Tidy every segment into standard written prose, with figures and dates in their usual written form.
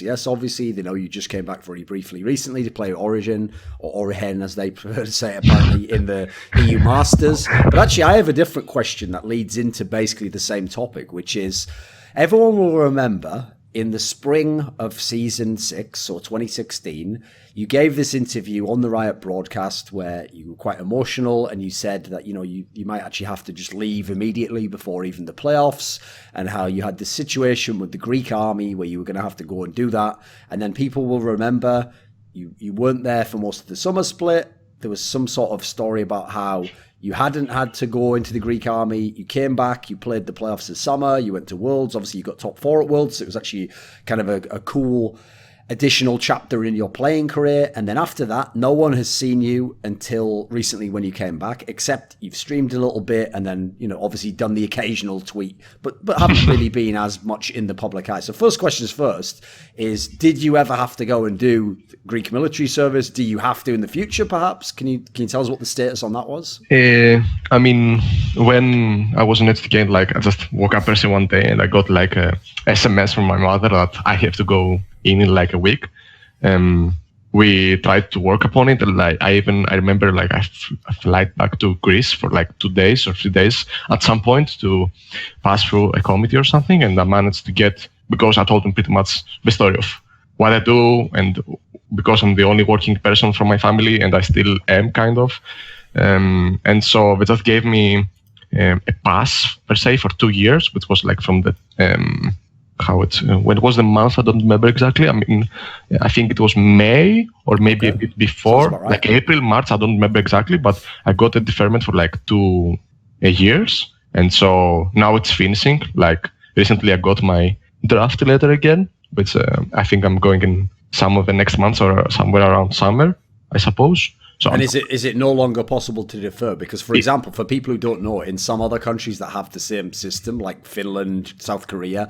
Yes, obviously, they know you just came back very briefly recently to play Origen, or Origen as they prefer to say it, apparently, in the EU Masters. But actually, I have a different question that leads into basically the same topic, which is everyone will remember in the spring of season 6 or 2016, you gave this interview on the Riot broadcast where you were quite emotional and you said that, you might actually have to just leave immediately before even the playoffs, and how you had this situation with the Greek army where you were going to have to go and do that. And then people will remember you weren't there for most of the summer split. There was some sort of story about how you hadn't had to go into the Greek army. You came back, you played the playoffs this summer, you went to Worlds. Obviously, you got top 4 at Worlds. So it was actually kind of a cool additional chapter in your playing career. And then after that, no one has seen you until recently when you came back, except you've streamed a little bit and then, obviously done the occasional tweet, but haven't really been as much in the public eye. So first questions first is, did you ever have to go and do Greek military service? Do you have to in the future, perhaps? Can you tell us what the status on that was? I mean, when I was in STK, I just woke up early one day and I got a SMS from my mother that I have to go in a week. We tried to work upon it. I remember I flight back to Greece for 2 days or 3 days at some point to pass through a committee or something. And I managed to get, because I told them pretty much the story of what I do, and because I'm the only working person from my family, and I still am kind of. And so they just gave me a pass per se for 2 years, which was from the, when was the month? I don't remember exactly. I mean, I think it was May or maybe a bit before, right. April, March. I don't remember exactly, but I got a deferment for 2 years. And so now it's finishing. Recently I got my draft letter again, which I think I'm going in some of the next months or somewhere around summer, I suppose. So and is it no longer possible to defer? Because, for example, for people who don't know, in some other countries that have the same system, like Finland, South Korea,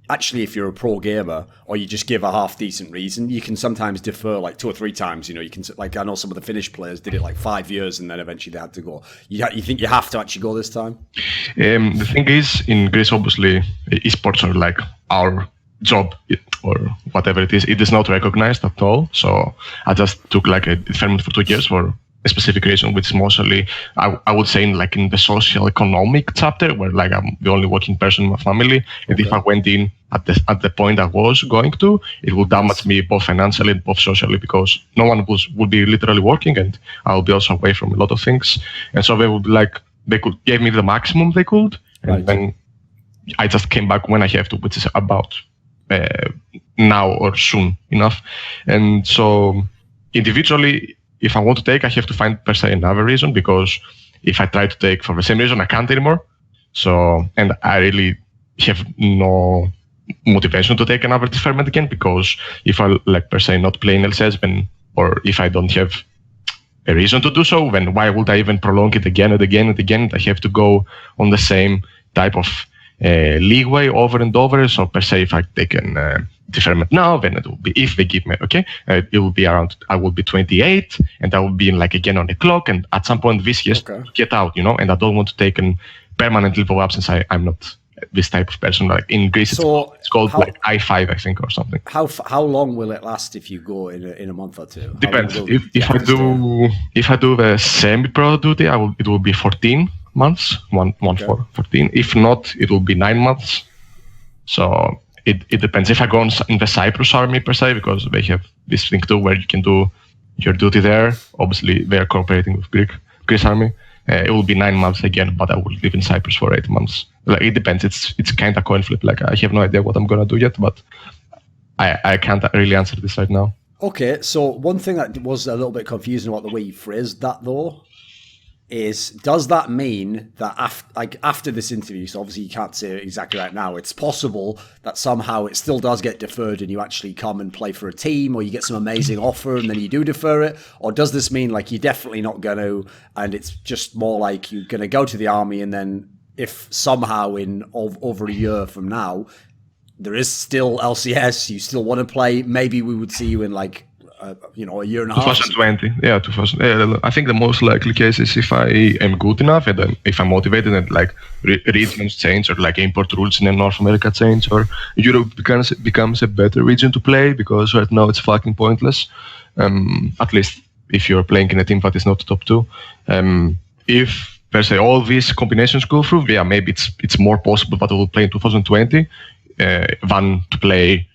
actually, if you're a pro gamer or you just give a half decent reason, you can sometimes defer 2 or 3 times. You can, I know some of the Finnish players did it 5 years and then eventually they had to go. You think you have to actually go this time? The thing is, in Greece, obviously, esports are our job or whatever it is not recognized at all. So I just took a deferment for 2 years for a specific reason, which is mostly, I would say, in the social economic chapter, where I'm the only working person in my family. And if I went in at the point I was going to, it would damage me both financially and both socially, because no one would be literally working, and I'll be also away from a lot of things. And so they would they could give me the maximum they could, and then I just came back when I have to, which is about now or soon enough. And so individually, if I want to take, I have to find per se another reason, because if I try to take for the same reason, I can't anymore. So, and I really have no motivation to take another deferment again, because if I per se not play in LCS, then, or if I don't have a reason to do so, then why would I even prolong it again and again and again? I have to go on the same type of leeway over and over. So per se, if I take an deferment now, then it will be, if they give me, it will be around, I will be 28 and I will be in again on the clock. And at some point this has to get out, and I don't want to take a permanent leave of absence. I'm not this type of person. In Greece, so it's called I5, I think, or something. How long will it last if you go in a month or two? Depends. If I do the semi-pro duty, it will be 14 months, one for 14. If not, it will be 9 months. So it depends. If I go in the Cyprus army per se, because they have this thing too where you can do your duty there. Obviously, they are cooperating with Greece army. It will be 9 months again, but I will live in Cyprus for 8 months. It depends. It's kind of coin flip. I have no idea what I'm gonna do yet, but I can't really answer this right now. Okay, so one thing that was a little bit confusing about the way you phrased that, though, is, does that mean that after this interview, so obviously you can't say it exactly right now, it's possible that somehow it still does get deferred and you actually come and play for a team, or you get some amazing offer and then you do defer it? Or does this mean you're definitely not going to, and it's just more you're going to go to the army, and then if somehow in over a year from now there is still LCS, you still want to play, maybe we would see you in a year and a half. 2020, yeah, 2000. I think the most likely case is if I am good enough and then if I'm motivated and like regions change or like import rules in North America change or Europe becomes a better region to play, because right now it's fucking pointless. At least if you're playing in a team that is not top 2. If per se all these combinations go through, yeah, maybe it's more possible that I will play in 2020 than to play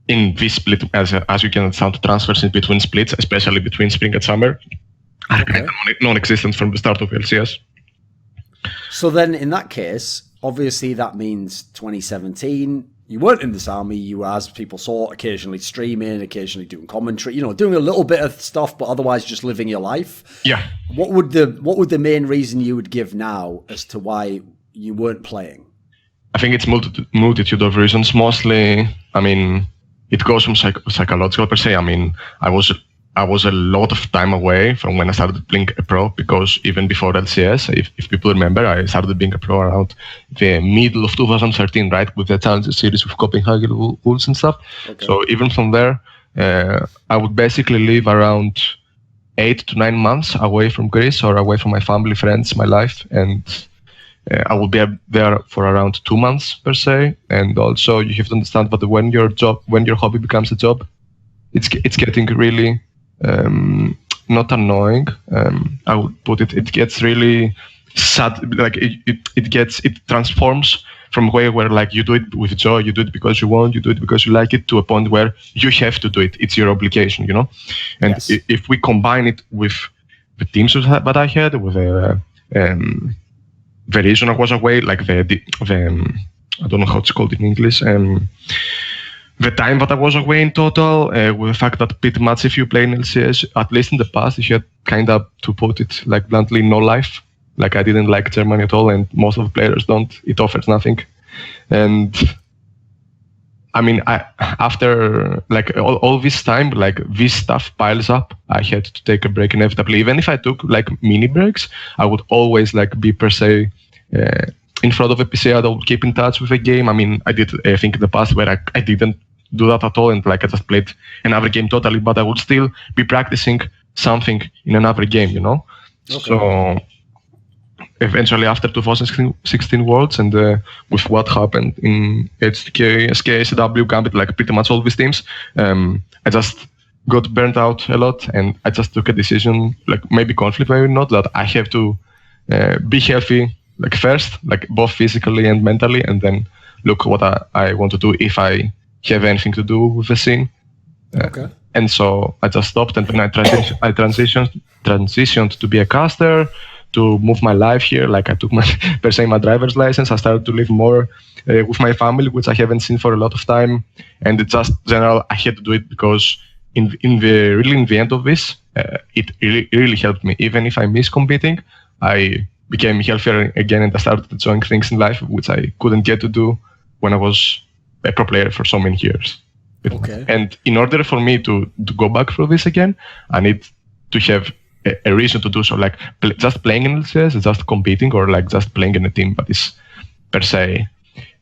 in this split, as you can understand, transfers in between splits, especially between spring and summer, are kind of non-existent from the start of LCS. So then, in that case, obviously that means 2017, you weren't in this army. You were, as people saw, occasionally streaming, occasionally doing commentary, doing a little bit of stuff, but otherwise just living your life. Yeah. What would the main reason you would give now as to why you weren't playing? I think it's multitude of reasons. Mostly, I mean, it goes from psychological per se. I mean, I was a lot of time away from when I started playing a pro, because even before LCS, if people remember, I started being a pro around the middle of 2013, right, with the Challenger series with Copenhagen Wolves and stuff. Okay. So even from there, I would basically live around 8 to 9 months away from Greece or away from my family, friends, my life, and I will be there for around 2 months per se. And also you have to understand that when your hobby becomes a job, it's getting really not annoying. I would put it gets really sad. Like it transforms from where like you do it with joy, you do it because you want, you do it because you like it, to a point where you have to do it. It's your obligation, And yes. If we combine it with the teams that I had, with the reason I was away, like the I don't know how it's called in English, the time that I was away in total, with the fact that pretty much if you play in LCS, at least in the past, you had kind of, to put it like bluntly, no life. Like I didn't like Germany at all, and most of the players don't. It offers nothing. And I mean, after like all this time, like this stuff piles up. I had to take a break inevitably. Even if I took like mini breaks, I would always like be per se in front of a PC. I would keep in touch with a game. I mean, I did I think in the past where I didn't do that at all, and like I just played another game totally, but I would still be practicing something in another game, Okay. So eventually after 2016 Worlds and with what happened in HTK, SK, SW, Gambit, like pretty much all these teams, I just got burnt out a lot, and I just took a decision, like maybe conflict, maybe not, that I have to be healthy, like first, like both physically and mentally, and then look what I want to do if I have anything to do with the scene. Okay. And so I just stopped, and then I transitioned to be a caster, to move my life here. Like I took my driver's license. I started to live more with my family, which I haven't seen for a lot of time. And it just general, I had to do it because in the end of this, it really helped me. Even if I miss competing, I became healthier again, and I started enjoying things in life which I couldn't get to do when I was a pro player for so many years. Okay. And in order for me to go back through this again, I need to have a reason to do so. Like just playing in LCS, just competing, or like just playing in a team that is per se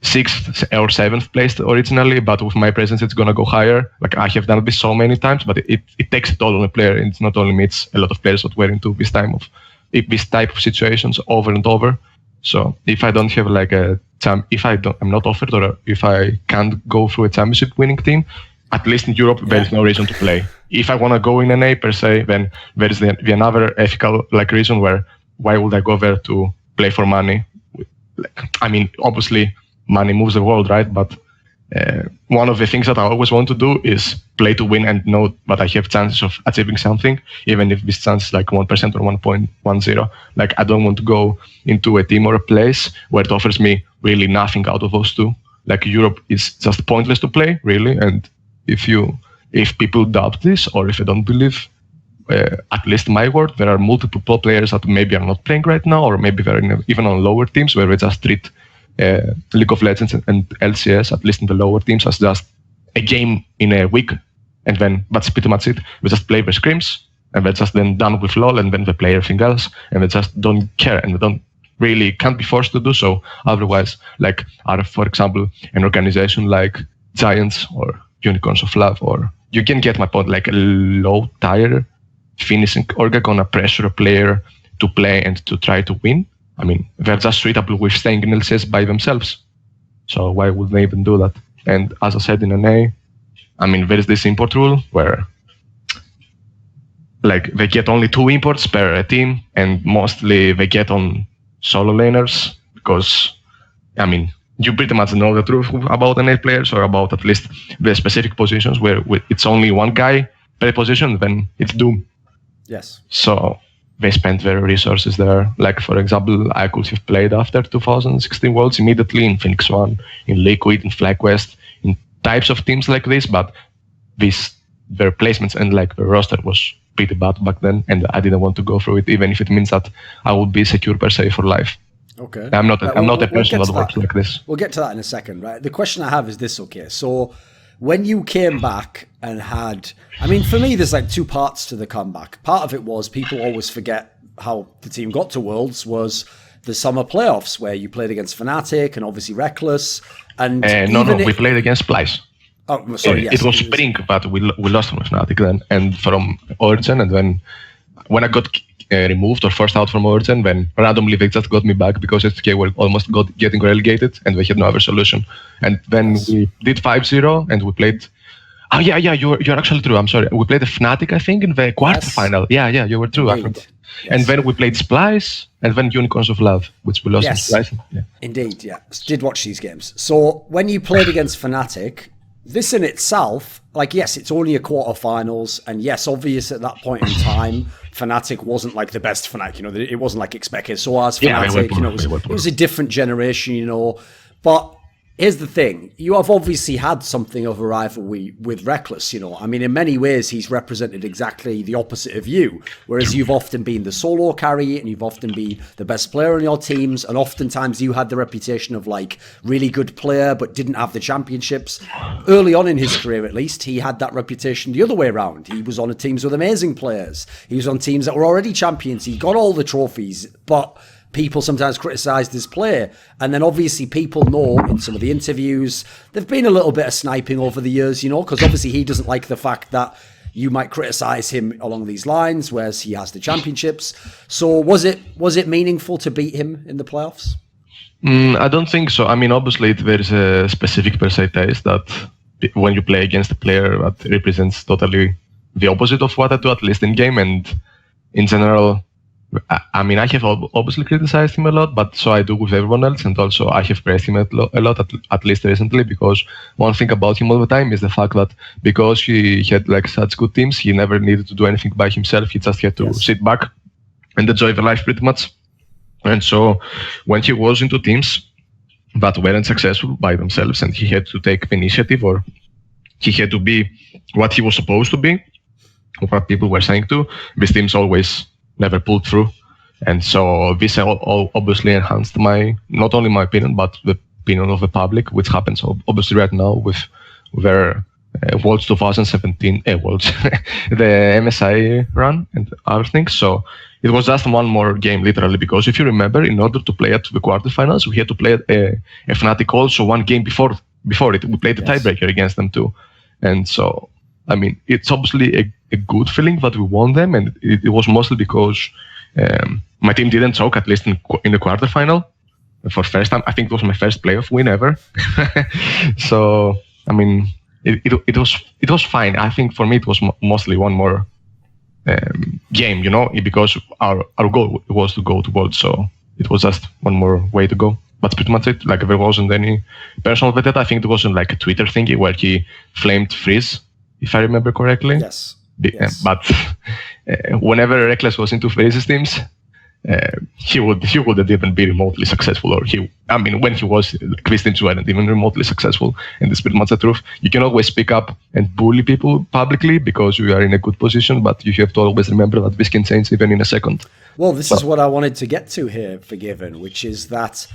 6th or 7th placed originally, but with my presence it's gonna go higher. Like I have done this so many times, but it takes it all on a player. And it's not only me, it's a lot of players that were into this type of situations over and over. So if I don't have like I'm not offered, or if I can't go through a championship winning team, at least in Europe, there is no reason to play. If I want to go in an A per se, then there is the another ethical like reason where why would I go there to play for money? I mean, obviously money moves the world, right? But one of the things that I always want to do is play to win and know that I have chances of achieving something, even if this chance is like 1% or 1.10. Like I don't want to go into a team or a place where it offers me really nothing out of those two. Like Europe is just pointless to play, really. And if people doubt this, or if they don't believe, at least my word, there are multiple pro players that maybe are not playing right now, or maybe they're even on lower teams where we just treat League of Legends and LCS, at least in the lower teams, as just a game in a week, and then that's pretty much it. We just play the scrims, and we're just then done with LoL, and then they play everything else, and they just don't care, and they can't be forced to do so. Otherwise, like for example, an organization like Giants or Unicorns of Love or you can get my point, like a low tier finishing Orga gonna pressure a player to play and to try to win. I mean, they're just suitable with staying in LCS by themselves. So why would they even do that? And as I said in NA, I mean, there is this import rule where like they get only 2 imports per team, and mostly they get on solo laners because, I mean, you pretty much know the truth about NA players, or about at least the specific positions where it's only one guy per position, then it's doom. Yes. So they spent their resources there. Like, for example, I could have played after 2016 Worlds immediately in Phoenix One, in Liquid, in FlagQuest, in types of teams like this, but their placements and like the roster was pretty bad back then, and I didn't want to go through it, even if it means that I would be secure per se for life. Okay. I'm not a person that works like this. We'll get to that in a second, right? The question I have is this, okay? So when you came back and had, I mean, for me, there's like 2 parts to the comeback. Part of it was people always forget how the team got to Worlds was the summer playoffs where you played against Fnatic and obviously Rekkles. And we played against Splice. Oh, sorry, yes. It was spring, but we lost from Fnatic then, and from Origen, and then when I got removed or forced out from Origen, then randomly they just got me back because STK were almost getting relegated and they had no other solution. And then we did 5-0 and we played. Oh yeah, you're actually true. I'm sorry. We played a Fnatic, I think, in the quarterfinal. Yes. Yeah, you were true. Yes. And then we played Splice and then Unicorns of Love, which we lost in Splice. Yeah. Indeed, yeah. Did watch these games. So when you played against Fnatic, this in itself, like, yes, it's only a quarterfinals, and yes, obvious at that point in time, Fnatic wasn't like the best Fnatic, you know, it wasn't like Expected Soaz Fnatic, you know, it was a different generation, you know, but here's the thing, you have obviously had something of a rivalry with Rekkles, you know, I mean, in many ways, he's represented exactly the opposite of you, whereas you've often been the solo carry, and you've often been the best player on your teams, and oftentimes you had the reputation of, like, really good player, but didn't have the championships. Early on in his career, at least, he had that reputation the other way around. He was on teams with amazing players. He was on teams that were already champions. He got all the trophies, but people sometimes criticised his play. And then obviously people know in some of the interviews, there've been a little bit of sniping over the years, you know, because obviously he doesn't like the fact that you might criticise him along these lines, whereas he has the championships. So was it meaningful to beat him in the playoffs? I don't think so. I mean, obviously there is a specific per se taste that when you play against a player that represents totally the opposite of what I do, at least in game, and in general, I mean, I have obviously criticized him a lot, but so I do with everyone else, and also I have praised him a lot, at least recently, because one thing about him all the time is the fact that because he had like such good teams, he never needed to do anything by himself. He just had to sit back and enjoy the life pretty much. And so when he was into teams that weren't successful by themselves and he had to take the initiative, or he had to be what he was supposed to be, or what people were saying to, these teams always never pulled through. And so this all obviously enhanced not only my opinion, but the opinion of the public, which happens obviously right now with their Worlds 2017, Worlds, the MSI run and other things. So it was just one more game, literally, because if you remember, in order to play at the quarterfinals, we had to play a Fnatic also one game before it. We played the tiebreaker against them too. And so, I mean, it's obviously a good feeling that we won them, and it was mostly because my team didn't choke, at least in the quarterfinal. For first time, I think it was my first playoff win ever. So, I mean, it was fine. I think for me it was mostly one more game, you know, because our goal was to go to Worlds, so it was just one more way to go. That's pretty much it. Like, there wasn't any personal vendetta. I think it wasn't like a Twitter thingy where he flamed Freeze, if I remember correctly. Yes. But whenever Rekkles was into Freeze's teams, he wouldn't even be remotely successful, or when he was, Christians weren't even remotely successful, and it's pretty much the truth. You can always speak up and bully people publicly because you are in a good position, but you have to always remember that this can change even in a second. Well, this is what I wanted to get to here, FORG1VEN, which is that,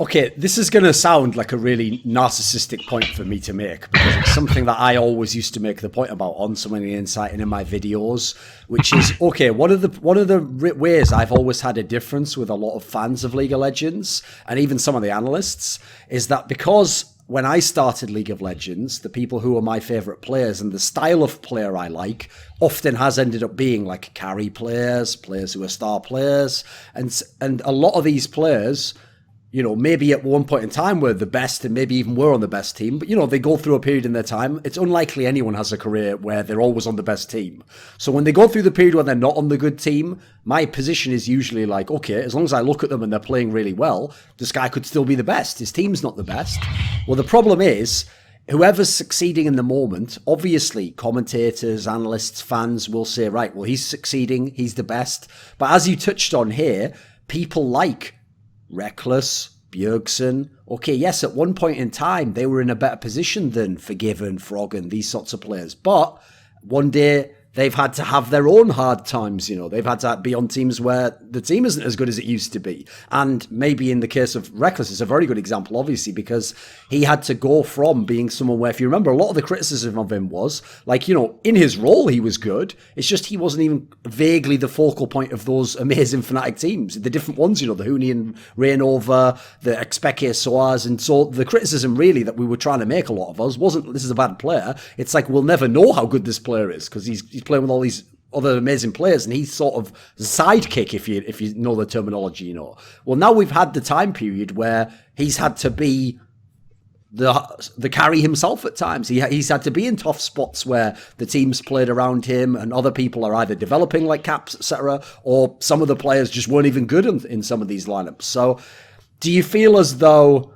okay, this is going to sound like a really narcissistic point for me to make, because it's something that I always used to make the point about on So Many Insight and in my videos, which is, okay, one of the ways I've always had a difference with a lot of fans of League of Legends, and even some of the analysts, is that because when I started League of Legends, the people who are my favorite players and the style of player I like often has ended up being like carry players who are star players. And a lot of these players, you know, maybe at one point in time were the best and maybe even were on the best team. But, you know, they go through a period in their time. It's unlikely anyone has a career where they're always on the best team. So when they go through the period when they're not on the good team, my position is usually like, okay, as long as I look at them and they're playing really well, this guy could still be the best. His team's not the best. Well, the problem is, whoever's succeeding in the moment, obviously commentators, analysts, fans will say, right, well, he's succeeding, he's the best. But as you touched on here, people like Rekkles, Bjergsen. Okay, yes, at one point in time, they were in a better position than FORG1VEN, FORG1VEN, these sorts of players. But one day, they've had to have their own hard times, you know. They've had to be on teams where the team isn't as good as it used to be. And maybe in the case of Rekkles, it's a very good example, obviously, because he had to go from being someone where, if you remember, a lot of the criticism of him was, like, you know, in his role, he was good. It's just he wasn't even vaguely the focal point of those amazing Fnatic teams. The different ones, you know, the Hunian, Rainova, the Expeke Soaz. And so the criticism, really, that we were trying to make, a lot of us, wasn't, this is a bad player. It's like, we'll never know how good this player is, because he's playing with all these other amazing players, and he's sort of sidekick, if you know the terminology, you know. Well, now we've had the time period where he's had to be the carry himself at times. He's had to be in tough spots where the team's played around him, and other people are either developing like Caps, etc., or some of the players just weren't even good in some of these lineups. So, do you feel as though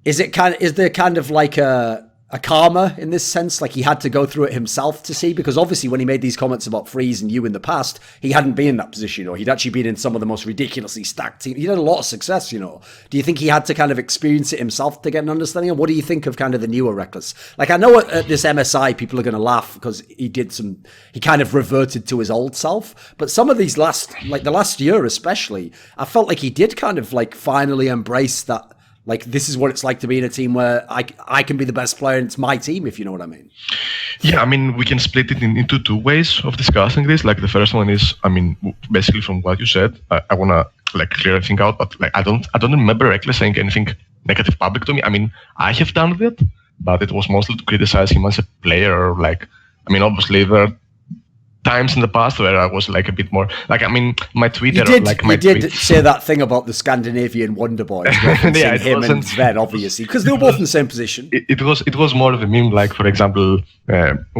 is there kind of like a karma in this sense, like he had to go through it himself to see? Because obviously when he made these comments about Freeze and you in the past, he hadn't been in that position, you know. He'd actually been in some of the most ridiculously stacked teams. He had a lot of success, you know. Do you think he had to kind of experience it himself to get an understanding? And what do you think of kind of the newer Rekkles? Like, I know at this MSI people are going to laugh because he kind of reverted to his old self, but some of these the last year especially, I felt like he did kind of like finally embrace that. Like, this is what it's like to be in a team where I can be the best player and it's my team, if you know what I mean. Yeah, I mean, we can split it into two ways of discussing this. Like, the first one is, I mean, basically from what you said, I want to, like, clear everything out, but, like, I don't remember Rekkles saying anything negative public to me. I mean, I have done that, but it was mostly to criticize him as a player, or, like, I mean, obviously there are times in the past where I was like a bit more like, I mean, my Twitter, you did say that thing about the Scandinavian Wonder Boys, yeah, him and Sven, obviously, because they were both in the same position. It was more of a meme, like, for example,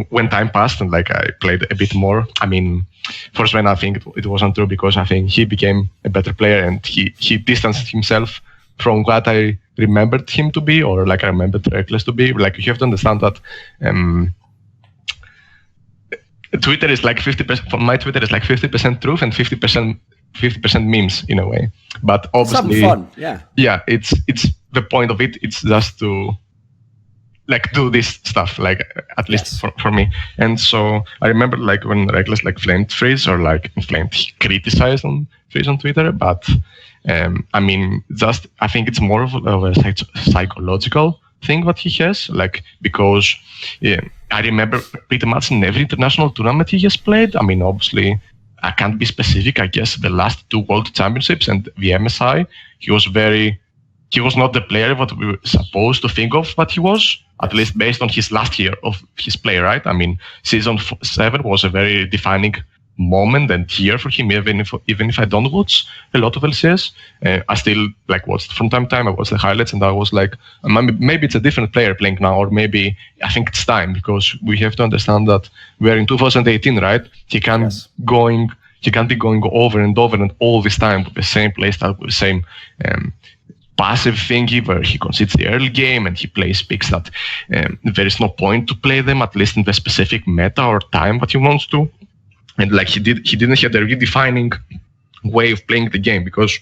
when time passed and like I played a bit more. I mean, for Sven, I think it wasn't true, because I think he became a better player and he distanced himself from what I remembered him to be, or like I remembered Rekkles to be. Like, you have to understand that Twitter is like 50%. For my Twitter is like 50% truth and 50% memes in a way. But obviously, it's fun, yeah. Yeah, it's the point of it. It's just to like do this stuff, like at least for me. And so I remember like when Rekkles like flamed Freeze, or like criticized on Freeze on Twitter. But I mean, just I think it's more of a psychological thing what he has, like, because I remember pretty much in every international tournament he has played. I mean, obviously, I can't be specific. I guess the last two World Championships and the MSI, he was not the player what we were supposed to think of what he was, at least based on his last year of his play, right? I mean, season 7 was a very defining moment and year for him, even if I don't watch a lot of LCS. I still like watched from time to time. I watched the highlights and I was like, maybe it's a different player playing now, or maybe I think it's time, because we have to understand that we're in 2018, right? He can't be going over and over and all this time with the same playstyle, with the same passive thingy where he concedes the early game and he plays picks that there is no point to play them, at least in the specific meta or time that he wants to. And like he didn't have a redefining way of playing the game, because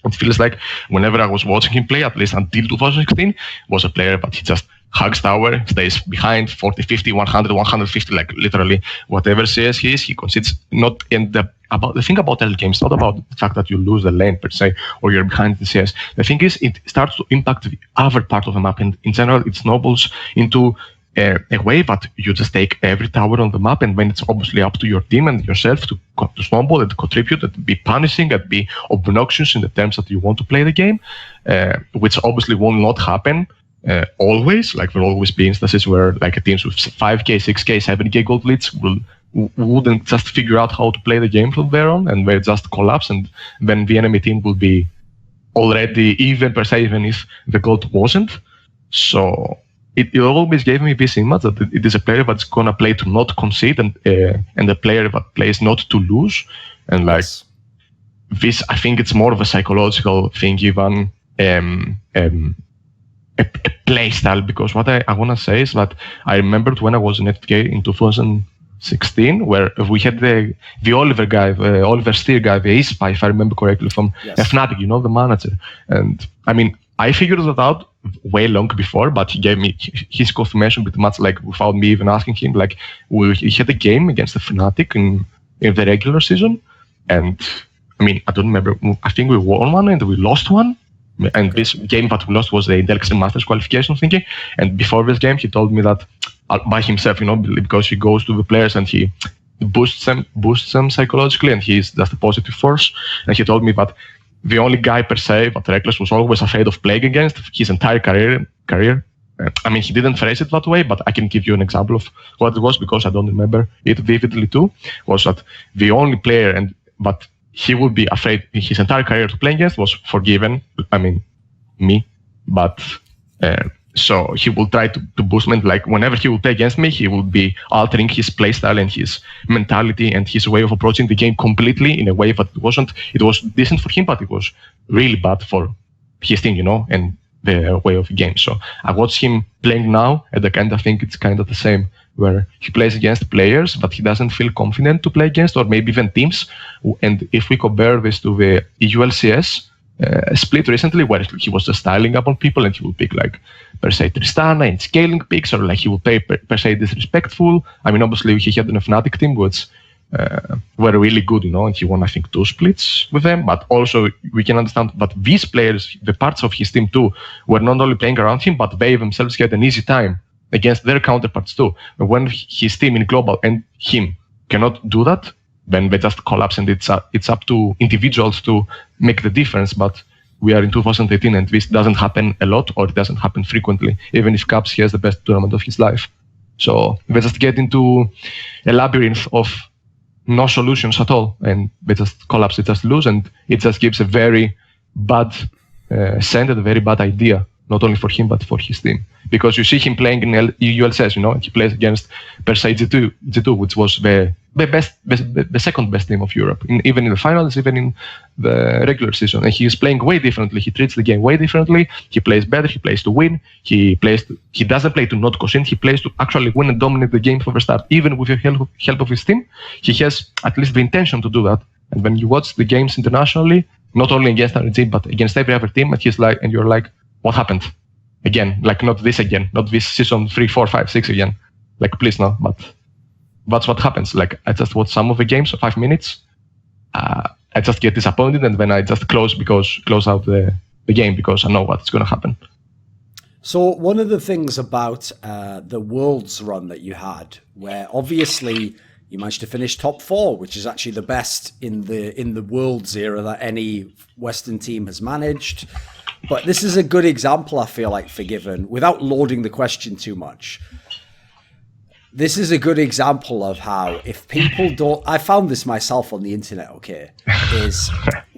it feels like whenever I was watching him play, at least until 2016, was a player but he just hugs tower, stays behind 40, 50, 100, 150, like literally whatever CS he is, he concedes not in the thing about early games, not about the fact that you lose the lane per se or you're behind the CS. The thing is, it starts to impact the other part of the map, and in general it snowballs into a way that you just take every tower on the map, and when it's obviously up to your team and yourself to snowball and contribute and be punishing and be obnoxious in the terms that you want to play the game, which obviously will not happen always. Like there will always be instances where like teams with 5k, 6k, 7k gold leads wouldn't just figure out how to play the game from there on, and they just collapse, and then the enemy team will be already even per se, even if the gold wasn't. So it always gave me this image that it is a player that's gonna play to not concede, and a player that plays not to lose. And like this, I think it's more of a psychological thing even a play style. Because what I want to say is that I remembered when I was in FK in 2016, where we had the Oliver guy, the Oliver Steer guy, the Spy, if I remember correctly, from Fnatic, you know, the manager. And I mean, I figured that out way long before, but he gave me his confirmation pretty much like without me even asking him. Like he had a game against the Fnatic in the regular season, and I mean, I don't remember. I think we won one and we lost one. And this game that we lost was the Intel Extreme Masters qualification thinking. And before this game, he told me that by himself, you know, because he goes to the players and he boosts them psychologically, and he's just a positive force. And he told me that the only guy per se that Rekkles was always afraid of playing against his entire career. I mean, he didn't phrase it that way, but I can give you an example of what it was, because I don't remember it vividly too. Was that the only player but he would be afraid his entire career to play against was FORG1VEN. I mean, me. But so he will try to boost me. Like whenever he will play against me, he will be altering his playstyle and his mentality and his way of approaching the game completely in a way that it was decent for him, but it was really bad for his team, you know, and the way of the game. So I watch him playing now, and I think it's kind of the same, where he plays against players but he doesn't feel confident to play against, or maybe even teams. And if we compare this to the EULCS split recently, where he was just styling up on people and he will pick like per se Tristana and scaling picks, or like he will play per se disrespectful. I mean, obviously he had an Fnatic team which were really good, you know, and he won I think 2 splits with them. But also we can understand that these players, the parts of his team too, were not only playing around him, but they themselves had an easy time against their counterparts too. But when his team in global and him cannot do that, then they just collapse, and it's up to individuals to make the difference. But we are in 2018, and this doesn't happen a lot, or it doesn't happen frequently, even if Caps has the best tournament of his life. So they just get into a labyrinth of no solutions at all, and they just collapse, they just lose, and it just gives a very bad scent and a very bad idea, not only for him but for his team. Because you see him playing in ULCS, you know, and he plays against per se G2, which was the second best team of Europe, even in the finals, even in the regular season. And he is playing way differently. He treats the game way differently. He plays better. He plays to win. He doesn't play to not concede. He plays to actually win and dominate the game from the start. Even with the help of his team, he has at least the intention to do that. And when you watch the games internationally, not only against RNG but against every other team, and you're like, what happened? Again, like not this season 3, 4, 5, 6 again. Like, please no, but that's what happens. Like, I just watch some of the games, 5 minutes. I just get disappointed, and then I just close out the game, because I know what's going to happen. So one of the things about the Worlds run that you had, where obviously you managed to finish top 4, which is actually the best in the Worlds era that any Western team has managed. But this is a good example, I feel like, FORG1VEN, without loading the question too much. This is a good example of how, if people don't... I found this myself on the internet, okay, is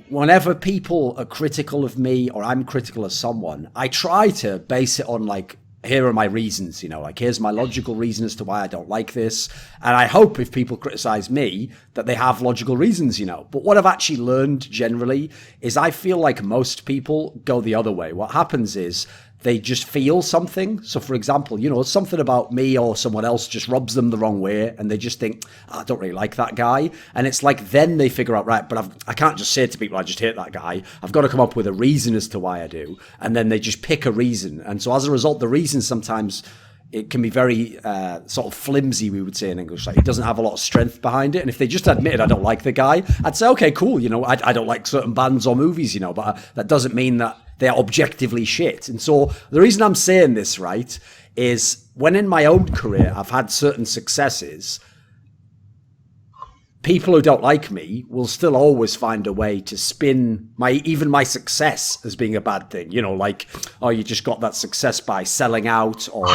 whenever people are critical of me or I'm critical of someone, I try to base it on, like, here are my reasons, you know, like, here's my logical reason as to why I don't like this. And I hope if people criticize me that they have logical reasons, you know. But what I've actually learned generally is I feel like most people go the other way. What happens is they just feel something. So, for example, you know, something about me or someone else just rubs them the wrong way, and they just think, I don't really like that guy. And it's like then they figure out, right, but I can't just say to people, I just hate that guy. I've got to come up with a reason as to why I do. And then they just pick a reason. And so as a result, the reason sometimes it can be very sort of flimsy, we would say in English. Like, it doesn't have a lot of strength behind it. And if they just admitted I don't like the guy, I'd say, okay, cool. You know, I don't like certain bands or movies, you know, but that doesn't mean that they're objectively shit. And so the reason I'm saying this, right, is when in my own career I've had certain successes, people who don't like me will still always find a way to spin even my success as being a bad thing. You know, like, oh, you just got that success by selling out, or,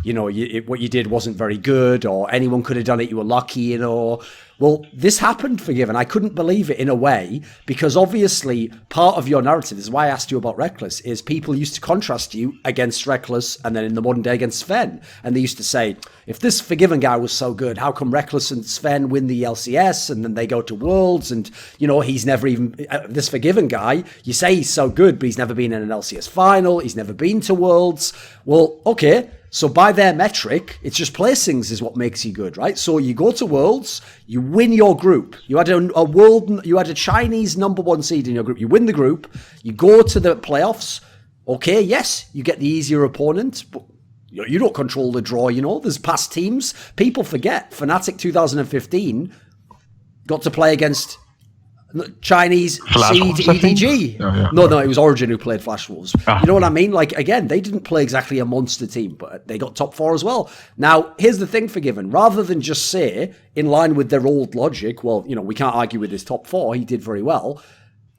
you know, what you did wasn't very good, or anyone could have done it, you were lucky, you know. Well, this happened, Forgiven. I couldn't believe it in a way, because obviously part of your narrative, this is why I asked you about Rekkles, is people used to contrast you against Rekkles and then in the modern day against Sven. And they used to say, if this Forgiven guy was so good, how come Rekkles and Sven win the LCS and then they go to Worlds and, you know, he's never even, this Forgiven guy, you say he's so good, but he's never been in an LCS final, he's never been to Worlds. Well, okay. So by their metric, it's just placings is what makes you good, right? So you go to Worlds, you win your group. You had a Chinese #1 seed in your group. You win the group, you go to the playoffs. Okay, yes, you get the easier opponent, but you don't control the draw, you know. There's past teams. People forget Fnatic 2015 got to play against Chinese seed EDG. No, it was Origen who played Flash Wolves. You know what I mean? Like, again, they didn't play exactly a monster team, but they got top 4 as well. Now, here's the thing, Forgiven. Rather than just say, in line with their old logic, well, you know, we can't argue with his top 4, he did very well.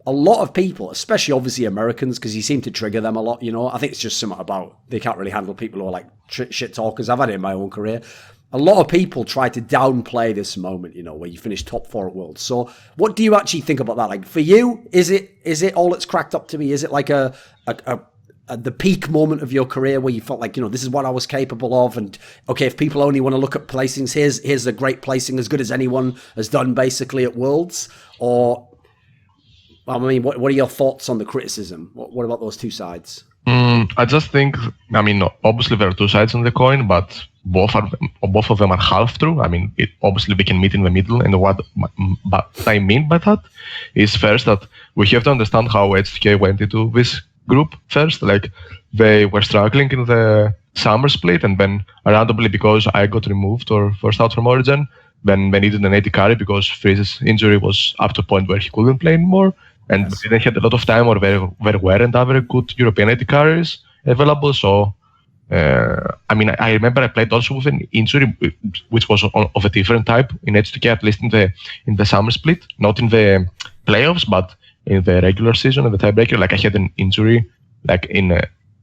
A lot of people, especially obviously Americans, because he seemed to trigger them a lot, you know. I think it's just something about they can't really handle people who are like shit talkers. I've had it in my own career. A lot of people try to downplay this moment, you know, where you finish top 4 at Worlds. So what do you actually think about that? Like, for you, is it all it's cracked up to be? Is it like the peak moment of your career where you felt like, you know, this is what I was capable of, and okay, if people only want to look at placings, here's a great placing as good as anyone has done basically at Worlds? Or, I mean, what are your thoughts on the criticism? What about those two sides? I just think, I mean, obviously there are two sides on the coin, but both of them are half true. I mean, obviously we can meet in the middle, and what I mean by that is first that we have to understand how HTK went into this group first. Like, they were struggling in the summer split, and then randomly, because I got removed or forced out from Origen, then they needed an AD carry because Freeze's injury was up to a point where he couldn't play anymore. And yes, they had a lot of time, or there weren't other good European AD carries available. So, I mean, I remember I played also with an injury, which was of a different type in HTK, at least in the summer split, not in the playoffs, but in the regular season, in the tiebreaker. Like, I had an injury, like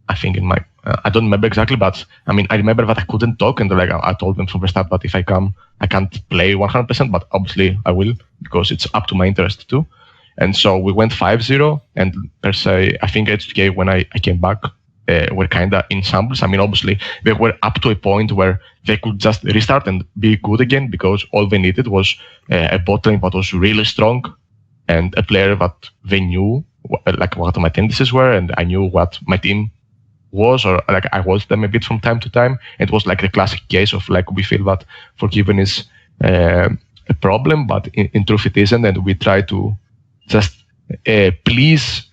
I think in my, I don't remember exactly, but I mean, I remember that I couldn't talk, and like I told them from the start that if I come, I can't play 100%, but obviously I will, because it's up to my interest too. And so we went 5-0, and per se, I think HTK, when I came back, were kind of in shambles. I mean, obviously, they were up to a point where they could just restart and be good again, because all they needed was a bot lane that was really strong, and a player that they knew, like, what my tendencies were, and I knew what my team was, or like I watched them a bit from time to time. It was like the classic case of, like, we feel that Forgiven is a problem, but in truth it isn't, and we try to just please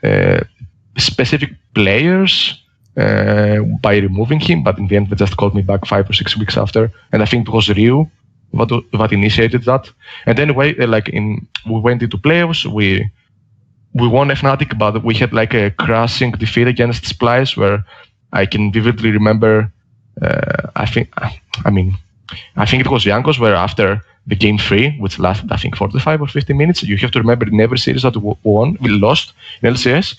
specific players by removing him, but in the end they just called me back 5 or 6 weeks after, and I think it was Ryu that initiated that. And anyway, like, we went into playoffs, we won Fnatic, but we had like a crushing defeat against Splice, where I can vividly remember, I think it was Yankos, where after the game 3, which lasted, I think, 45 or 50 minutes. You have to remember, in every series that we won, we lost in LCS.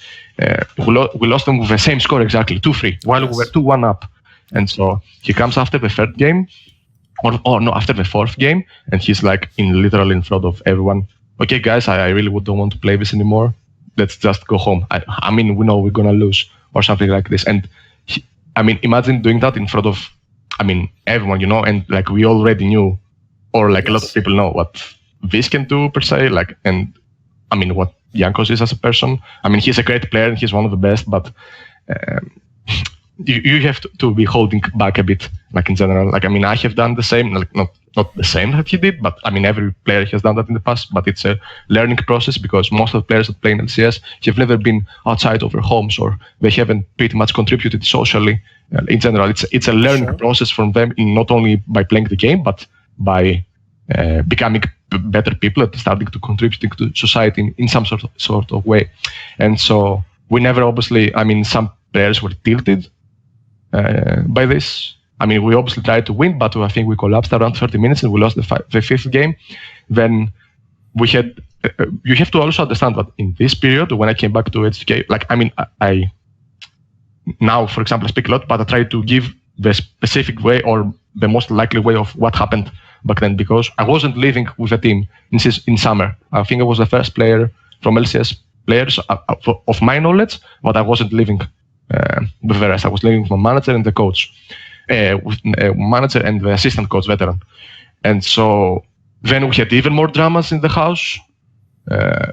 We lost them with the same score exactly, 2-3, while we were 2-1 up. And so he comes after the third game, after the fourth game, and he's like literally in front of everyone. Okay, guys, I really don't want to play this anymore. Let's just go home. I mean, we know we're gonna lose, or something like this. And I mean, imagine doing that in front of, I mean, everyone, you know, and like we already knew, or like a lot of people know what this can do per se, like, and I mean, what Yankos is as a person. I mean, he's a great player and he's one of the best, but you have to be holding back a bit, like, in general. Like, I mean, I have done the same, like, not the same that he did, but I mean, every player has done that in the past, but it's a learning process, because most of the players that play in LCS have never been outside of their homes, or they haven't pretty much contributed socially. In general, it's a learning process from them, not only by playing the game, but by becoming better people and starting to contribute to society in some sort of way. And so we never, obviously, I mean, some players were tilted by this. I mean, we obviously tried to win, but I think we collapsed around 30 minutes and we lost the fifth game. Then we had. You have to also understand that in this period, when I came back to HK, like I mean, I now, for example, I speak a lot, but I try to give the specific way or the most likely way of what happened back then, because I wasn't living with a team in summer. I think I was the first player from LCS players of my knowledge, but I wasn't living with the rest. I was living with my manager and the coach, with manager and the assistant coach, veteran. And so then we had even more dramas in the house.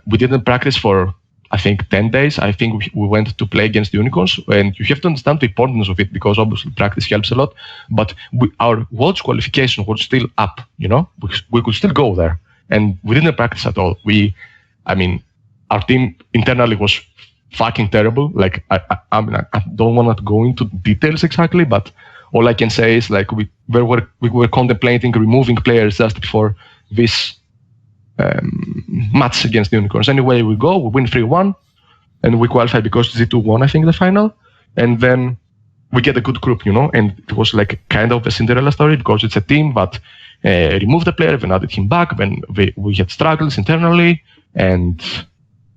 We didn't practice for, I think, 10 days. I think we went to play against Unicorns, and you have to understand the importance of it, because obviously practice helps a lot. But our Worlds qualification was still up, you know? We could still go there, and we didn't practice at all. Our team internally was fucking terrible. Like, I don't want to go into details exactly, but all I can say is, like, we were contemplating removing players just before this match against the Unicorns. Anyway, we go, we win 3-1, and we qualify because G2 won, I think, the final. And then we get a good group, you know, and it was like kind of a Cinderella story, because it's a team, but removed the player, then added him back, then we had struggles internally, and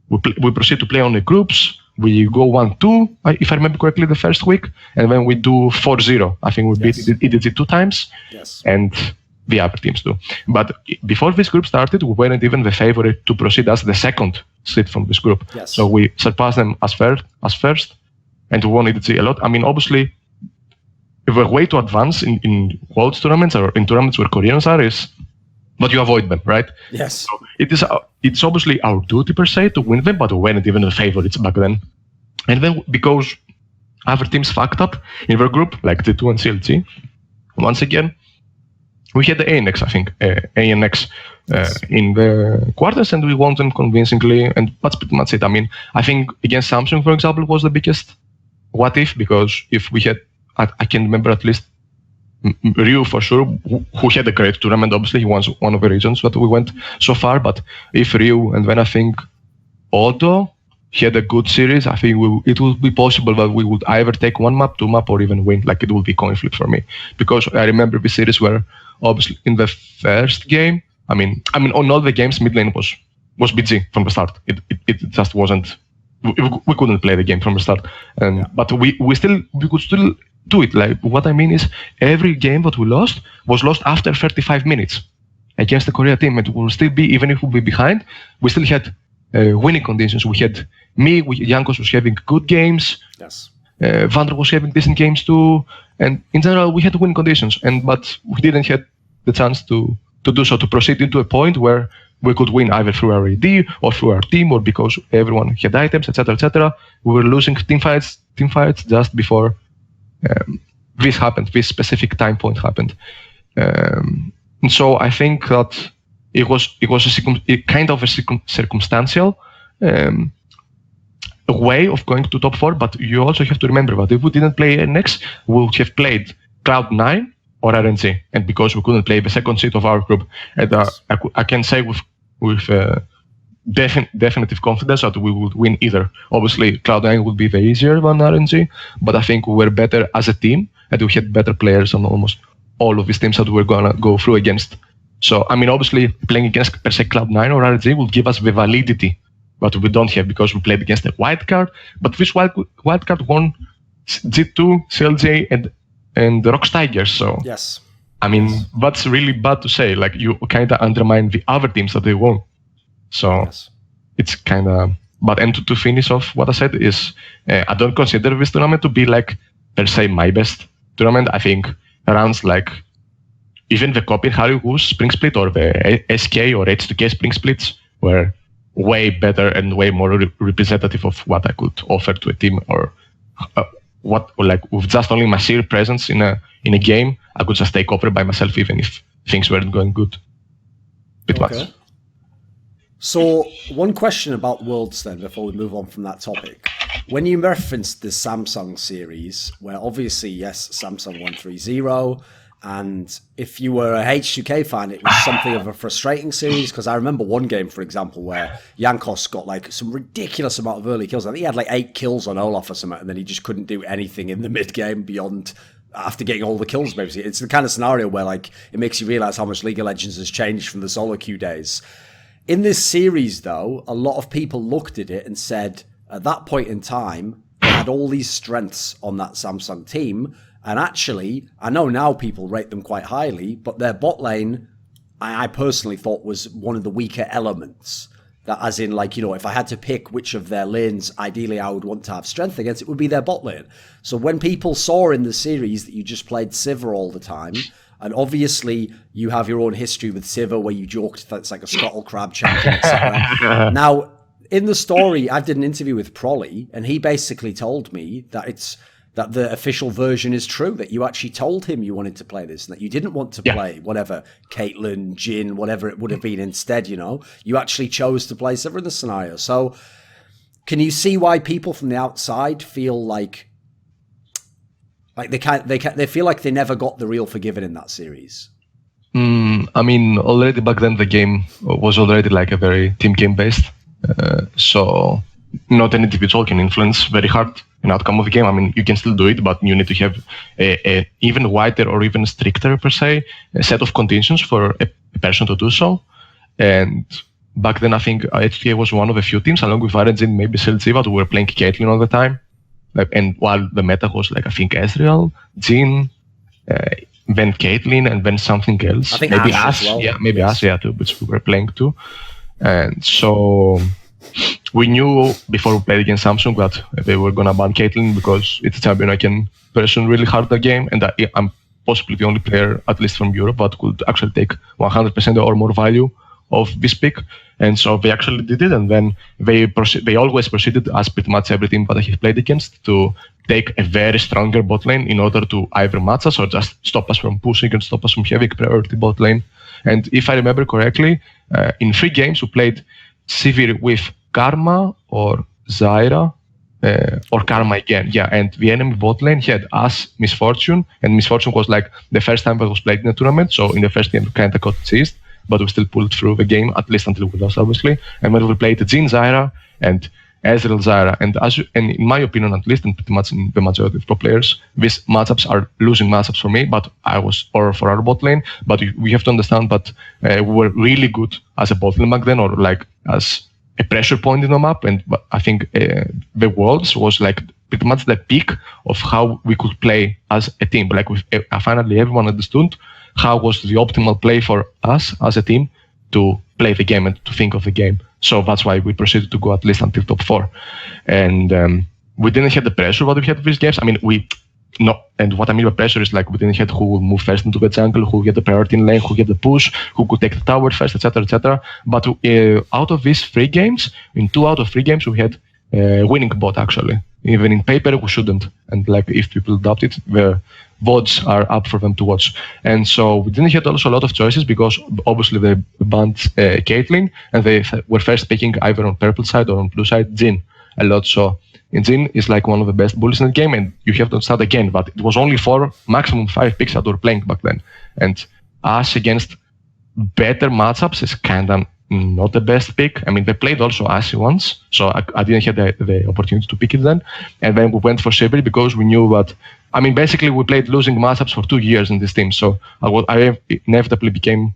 we proceed to play on the groups. We go 1-2, if I remember correctly, the first week, and then we do 4-0. I think we beat EDG 2 times, and the other teams do. But before this group started, we weren't even the favorite to proceed as the second seed from this group. So we surpassed them as first, and we won EDG a lot. I mean, obviously, the way to advance in Worlds tournaments or in tournaments where Koreans are is that you avoid them, right? Yes. So it's obviously our duty per se to win them, but we weren't even the favorites back then. And then because other teams fucked up in their group, like G2 and CLG, once again, we had the ANX, I think, ANX in the quarters, and we won them convincingly, and that's pretty much it. I mean, I think against Samsung, for example, was the biggest what if, because if we had, I can remember at least Ryu for sure, who had a great tournament. Obviously, he was one of the reasons that we went so far. But if Ryu and then I think Otto had a good series, I think it would be possible that we would either take 1 map, 2 map, or even win. Like, it would be coin flip for me, because I remember the series where obviously in the first game, I mean on all the games, mid lane was BG from the start. It just wasn't. We couldn't play the game from the start, but we could still do it. Like, what I mean is, every game that we lost was lost after 35 minutes against the Korea team, and we will still be, even if we'll be behind, we still had winning conditions. We had Jankos was having good games. Yes. Vandro was having decent games too, and in general we had winning conditions. But we didn't have the chance to do so, to proceed into a point where we could win either through our AD or through our team, or because everyone had items, etc., etc. We were losing team fights just before this happened. This specific time point happened, and so I think that it was a kind of a circumstantial way of going to top 4. But you also have to remember that if we didn't play NX, we would have played Cloud9 or RNG, and because we couldn't play the second seed of our group, and I can say with definitive confidence that we would win either. Obviously, Cloud9 would be very easier than RNG, but I think we were better as a team, and we had better players on almost all of these teams that we're gonna go through against. So, I mean, obviously, playing against per se Cloud9 or RNG will give us the validity that we don't have, because we played against a wild card. But this wild card won G2, CLJ, and the Rocks Tigers. So, yes. I mean, that's really bad to say. Like, you kind of undermine the other teams that they won. So, it's kind of. But and to finish off what I said is, I don't consider this tournament to be like per se my best tournament. I think rounds like even the Copenhagen Goose Spring Split or the SK or H2K Spring Splits were way better and way more representative of what I could offer to a team, or with just only my sheer presence in a game, I could just take over by myself even if things weren't going good. Bit much. So, one question about Worlds then, before we move on from that topic. When you referenced the Samsung series, where obviously, yes, Samsung won 3-0, and if you were a H2K fan, it was something of a frustrating series, because I remember one game, for example, where Jankos got like some ridiculous amount of early kills. I think he had like 8 kills on Olaf or something, and then he just couldn't do anything in the mid-game beyond after getting all the kills, basically. It's the kind of scenario where like it makes you realize how much League of Legends has changed from the solo queue days. In this series, though, a lot of people looked at it and said, at that point in time, they had all these strengths on that Samsung team. And actually, I know now people rate them quite highly, but their bot lane, I personally thought was one of the weaker elements. That as in, like, you know, if I had to pick which of their lanes, ideally I would want to have strength against, it would be their bot lane. So when people saw in the series that you just played Sivir all the time, and obviously you have your own history with Sivir where you joked that it's like a Scuttle Crab champion, etc. Now, in the story, I did an interview with Prolly, and he basically told me that that the official version is true, that you actually told him you wanted to play this, and that you didn't want to play whatever, Caitlyn, Jhin, whatever it would have been instead, you know? You actually chose to play Sivir in the scenario. So can you see why people from the outside feel like they feel like they never got the real Forgiven in that series? I mean, already back then the game was already like a very team game based. So not an individual can influence very hard an outcome of the game. I mean, you can still do it, but you need to have a even wider or even stricter, per se, a set of conditions for a person to do so. And back then, I think HTA was one of a few teams, along with Origen, maybe Tzortziou, who were playing Caitlyn all the time. And while the meta was like, I think, Ezreal, Jhin, then Caitlyn, and then something else. I think maybe Ashe as well. Yeah, maybe Ashe, too, which we were playing too. And so we knew before we played against Samsung that they were going to ban Caitlyn because it's a champion I can person really hard the game, and I'm possibly the only player, at least from Europe, that could actually take 100% or more value of this pick. And so they actually did it, and then they always proceeded, as pretty much every team that I have played against, to take a very stronger bot lane in order to either match us or just stop us from pushing and stop us from having priority bot lane. And if I remember correctly, in 3 games we played Sivir with Karma or Zyra, or Karma again. Yeah, and the enemy bot lane had us Misfortune, and Misfortune was like the first time that was played in the tournament, so in the first game we kind of got cheesed, but we still pulled through the game, at least until we lost, obviously. And when we played Jhin Zyra and Ezreal Zyra, and in my opinion, at least, and pretty much in the majority of pro players, these matchups are losing matchups for me, or for our bot lane. But we have to understand that we were really good as a bot lane back then, or like as a pressure point in the map. And I think the Worlds was like pretty much the peak of how we could play as a team. Like finally everyone understood how was the optimal play for us as a team to play the game and to think of the game. So that's why we proceeded to go at least until top 4. And we didn't have the pressure what we had with these games. I mean, and what I mean by pressure is like we didn't have who will move first into the jungle, who get the priority in lane, who get the push, who could take the tower first, etc., etc. But out of these 3 games, in 2 out of 3 games, we had winning bot actually. Even in paper, we shouldn't. And like if people doubt it, the VODs are up for them to watch. And so we didn't have also a lot of choices because obviously they banned Caitlyn, and they were first picking either on purple side or on blue side Jhin a lot. So Jhin is like one of the best bullies in the game, and you have to start again. But it was only 4, maximum 5 picks that were playing back then. And us against better matchups is kind of not the best pick. I mean, they played also Ashe once, so I didn't have the opportunity to pick it then. And then we went for Sivir because we knew that, I mean, basically we played losing matchups for 2 years in this team. So I inevitably became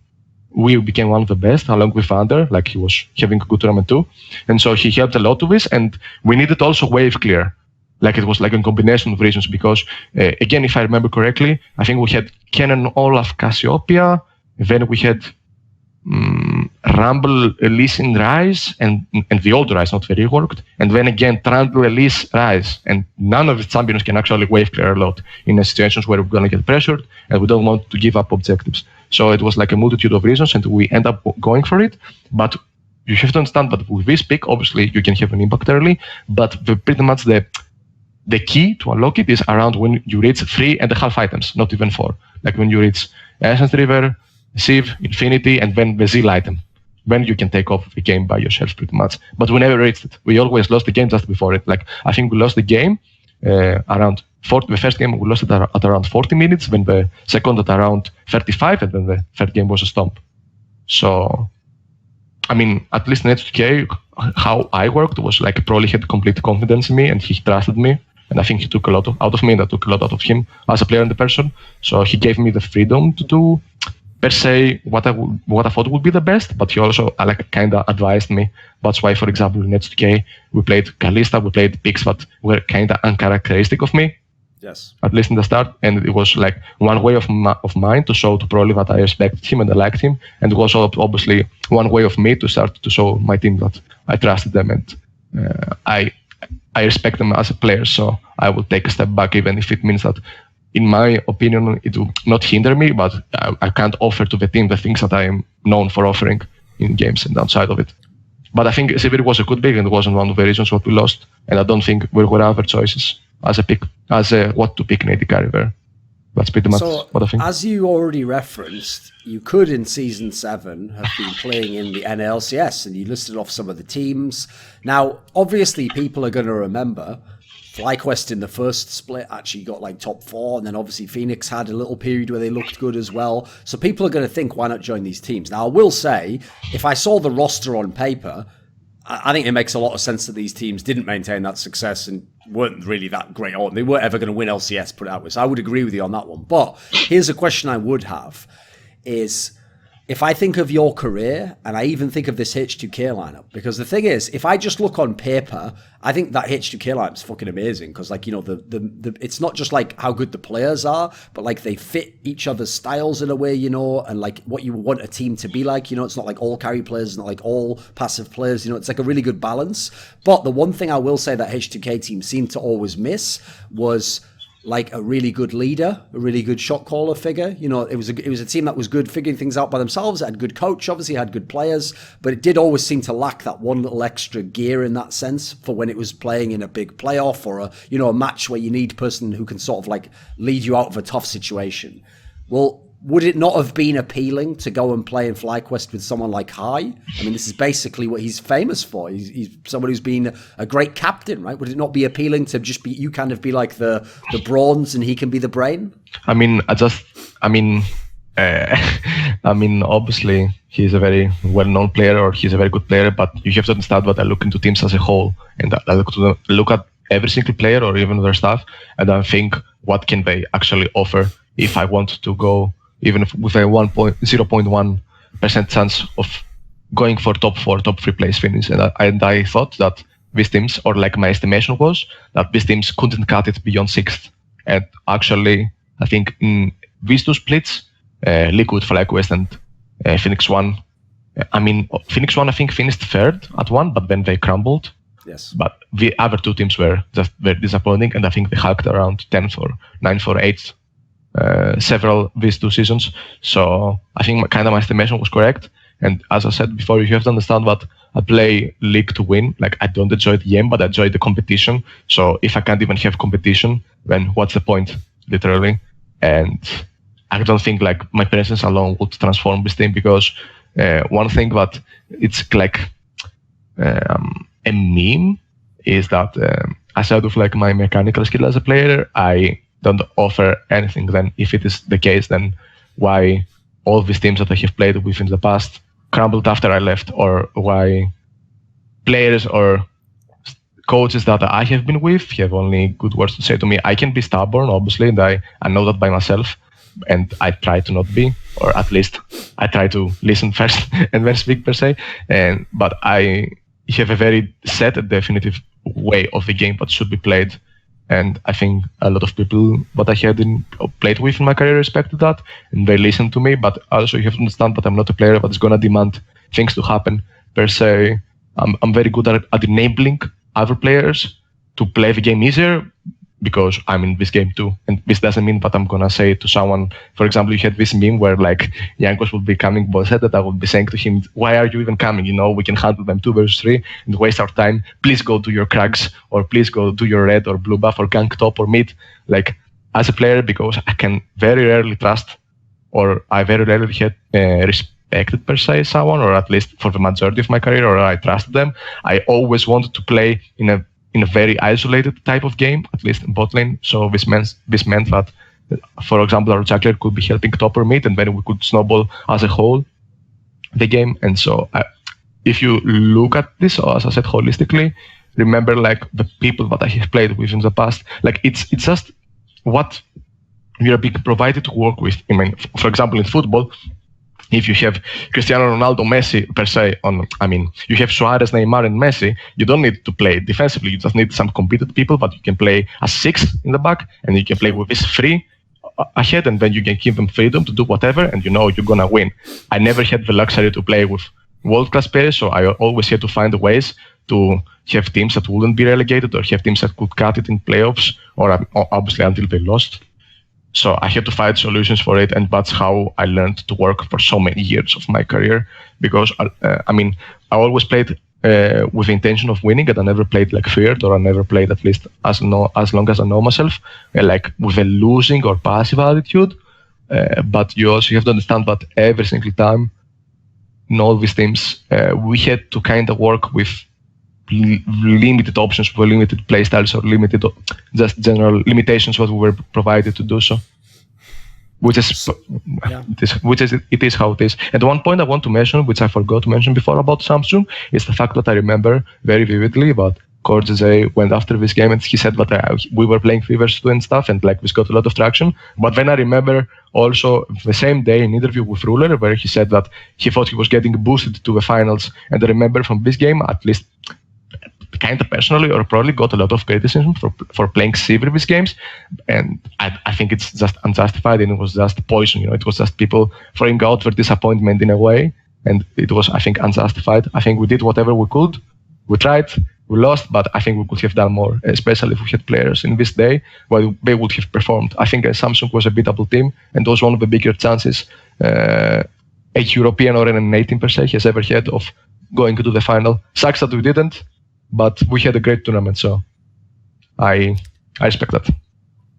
one of the best, along with Ander. Like, he was having a good tournament too. And so he helped a lot to this. And we needed also wave clear. Like, it was like a combination of reasons because, again, if I remember correctly, I think we had Kennen, Olaf, Cassiopeia. Then we had Rumble, Elise in Rise, and the old Rise, not the reworked. And then again, Trundle, Elise, Rise. And none of the champions can actually wave clear a lot in situations where we're going to get pressured and we don't want to give up objectives. So it was like a multitude of reasons, and we end up going for it. But you have to understand that with this pick, obviously, you can have an impact early, but pretty much the key to unlock it is around when you reach 3.5 items, not even 4. Like when you reach Essence River, Civ, Infinity, and then the Zeal item. Then you can take off the game by yourself pretty much. But we never reached it. We always lost the game just before it. Like, I think we lost the game around 40. The first game we lost it at around 40 minutes, then the second at around 35, and then the third game was a stomp. So, I mean, at least in H2K, how I worked was like Broly had complete confidence in me, and he trusted me. And I think he took a lot out of me, and I took a lot out of him as a player and a person. So he gave me the freedom to do per se what I thought would be the best, but he also like kind of advised me. That's why, for example, in H2K, we played Kalista, we played picks that were kind of uncharacteristic of me. Yes. At least in the start, and it was like one way of mine to show to Broly that I respected him and I liked him, and it was obviously one way of me to start to show my team that I trusted them and I respect them as a player. So I will take a step back, even if it means that, in my opinion, it will not hinder me, but I can't offer to the team the things that I am known for offering in games and outside of it. But I think Sivir was a good pick, and it wasn't one of the reasons what we lost. And I don't think there were other choices as a pick, what to pick in AD carry there. That's pretty much what I think. As you already referenced, you could in Season 7 have been playing in the NLCS, and you listed off some of the teams. Now, obviously, people are going to remember FlyQuest in the first split actually got like top 4, and then obviously Phoenix had a little period where they looked good as well. So people are going to think, why not join these teams? Now, I will say, if I saw the roster on paper, I think it makes a lot of sense that these teams didn't maintain that success and weren't really that great, or they weren't ever going to win LCS, put it out with. So I would agree with you on that one. But here's a question I would have is, if I think of your career, and I even think of this H2K lineup, because the thing is, if I just look on paper, I think that H2K lineup is fucking amazing. Because, like, you know, the it's not just like how good the players are, but like they fit each other's styles in a way, you know, and like what you want a team to be like. You know, it's not like all carry players, it's not like all passive players. You know, it's like a really good balance. But the one thing I will say that H2K team seemed to always miss was like a really good leader, a really good shot caller figure. You know, it was a team that was good figuring things out by themselves. It had good coach, obviously had good players, but it did always seem to lack that one little extra gear in that sense for when it was playing in a big playoff or a match where you need a person who can sort of like lead you out of a tough situation. Well, would it not have been appealing to go and play in FlyQuest with someone like Hai? I mean, this is basically what he's famous for. He's someone who's been a great captain, right? Would it not be appealing to just be, you kind of be like the bronze and he can be the brain? I mean, obviously he's a very well-known player, or he's a very good player, but you have to understand that I look into teams as a whole, and I look at every single player or even their staff, and I think, what can they actually offer if I want to go even with a 0.1% chance of going for top 4, top 3 place finish. And I thought that these teams, or like my estimation was, that these teams couldn't cut it beyond 6th. And actually, I think in these 2 splits, Liquid, FlyQuest, and Phoenix 1, Phoenix 1, I think, finished 3rd at 1, but then they crumbled. Yes. But the other 2 teams were just very disappointing, and I think they hulked around 10th or 9th or 8th. Several these 2 seasons, so I think my estimation was correct. And as I said before, you have to understand that I play League to win. Like, I don't enjoy the game, but I enjoy the competition. So if I can't even have competition, then what's the point, literally? And I don't think like my presence alone would transform this team, because one thing that it's like a meme is that aside of like my mechanical skill as a player, I don't offer anything. Then if it is the case, then why all these teams that I have played with in the past crumbled after I left, or why players or coaches that I have been with have only good words to say to me. I can be stubborn, obviously, and I know that by myself, and I try to not be, or at least I try to listen first and then speak per se. But I have a very set and definitive way of the game that should be played. And I think a lot of people that I had played with in my career respected that, and they listened to me. But also you have to understand that I'm not a player that is going to demand things to happen per se. I'm very good at enabling other players to play the game easier, because I'm in this game too. And this doesn't mean that I'm going to say to someone, for example, you had this meme where like Jankos would be coming boss-head, that I would be saying to him, why are you even coming? You know, we can handle them 2 versus 3 and waste our time. Please go do your crags, or please go do your red or blue buff or gank top or mid. Like, as a player, because I can very rarely trust, or I very rarely had respected per se someone, or at least for the majority of my career, or I trusted them. I always wanted to play in a very isolated type of game, at least in bot lane. So this meant that, for example, our jungler could be helping top or mid, and then we could snowball as a whole the game. And so if you look at this, or as I said, holistically, remember like the people that I have played with in the past, like it's just what we are being provided to work with. I mean, for example, in football, if you have Cristiano Ronaldo, Messi per se you have Suarez, Neymar, and Messi, you don't need to play defensively. You just need some competent people, but you can play as 6 in the back, and you can play with this 3 ahead, and then you can give them freedom to do whatever, and you're gonna win. I never had the luxury to play with world-class players, so I always had to find ways to have teams that wouldn't be relegated, or have teams that could cut it in playoffs, or obviously until they lost. So I had to find solutions for it, and that's how I learned to work for so many years of my career. Because I always played with the intention of winning, and I never played like feared, or I never played, at least as long as I know myself, like with a losing or passive attitude. But you also have to understand that every single time in all these teams, we had to kind of work with limited options for limited playstyles, or limited just general limitations what we were provided to do so, which is it is how it is. And one point I want to mention, which I forgot to mention before about Samsung, is the fact that I remember very vividly about Tzortziou went after this game, and he said that we were playing Fevers 2 and stuff, and like this got a lot of traction. But then I remember also the same day an interview with Ruler where he said that he thought he was getting boosted to the finals. And I remember from this game, at least kind of personally, or probably got a lot of criticism for playing Sivir these games, and I think it's just unjustified, and it was just poison. It was just people throwing out their disappointment in a way, and it was, I think, unjustified. I think we did whatever we could. We tried, we lost, but I think we could have done more, especially if we had players in this day where they would have performed. I think Samsung was a beatable team, and was one of the bigger chances a European or an A team per se has ever had of going to the final. Sucks that we didn't, but we had a great tournament, so I respect that.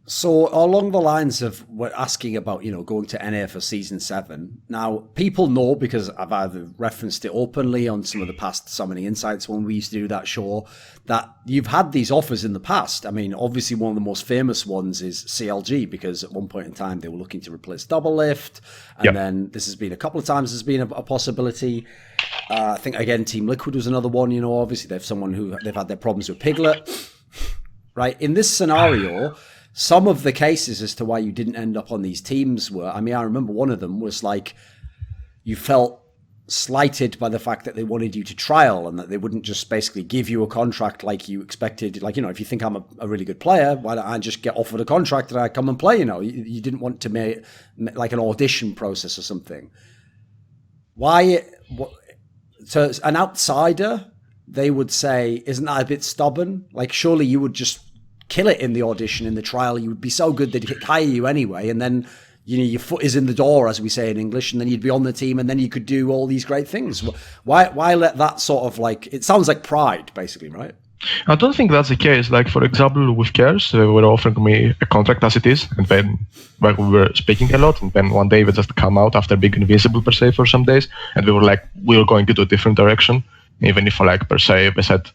So along the lines of we're asking about, going to NA for season 7. Now, people know, because I've either referenced it openly on some of the past Summoning Insights when we used to do that show, that you've had these offers in the past. I mean, obviously one of the most famous ones is CLG, because at one point in time they were looking to replace Double Lift, and then this has been a couple of times has been a possibility. I think again Team Liquid was another one. Obviously they've had their problems with Piglet, right? In this scenario, some of the cases as to why you didn't end up on these teams were, I remember one of them was like, you felt slighted by the fact that they wanted you to trial, and that they wouldn't just basically give you a contract like you expected. Like, if you think I'm a really good player, why don't I just get offered a contract and I come and play? You didn't want to make like an audition process or something. Why? To an outsider, they would say, isn't that a bit stubborn? Like, surely you would just kill it in the audition, in the trial. You would be so good they'd hire you anyway, and then your foot is in the door, as we say in English, and then you'd be on the team, and then you could do all these great things. Why let that sort of, like, it sounds like pride, basically, right? I don't think that's the case. Like, for example, with Kers, they were offering me a contract as it is, and then we were speaking a lot, and then one day they just come out after being invisible per se for some days, and we were like, we were going into a different direction, even if like per se they said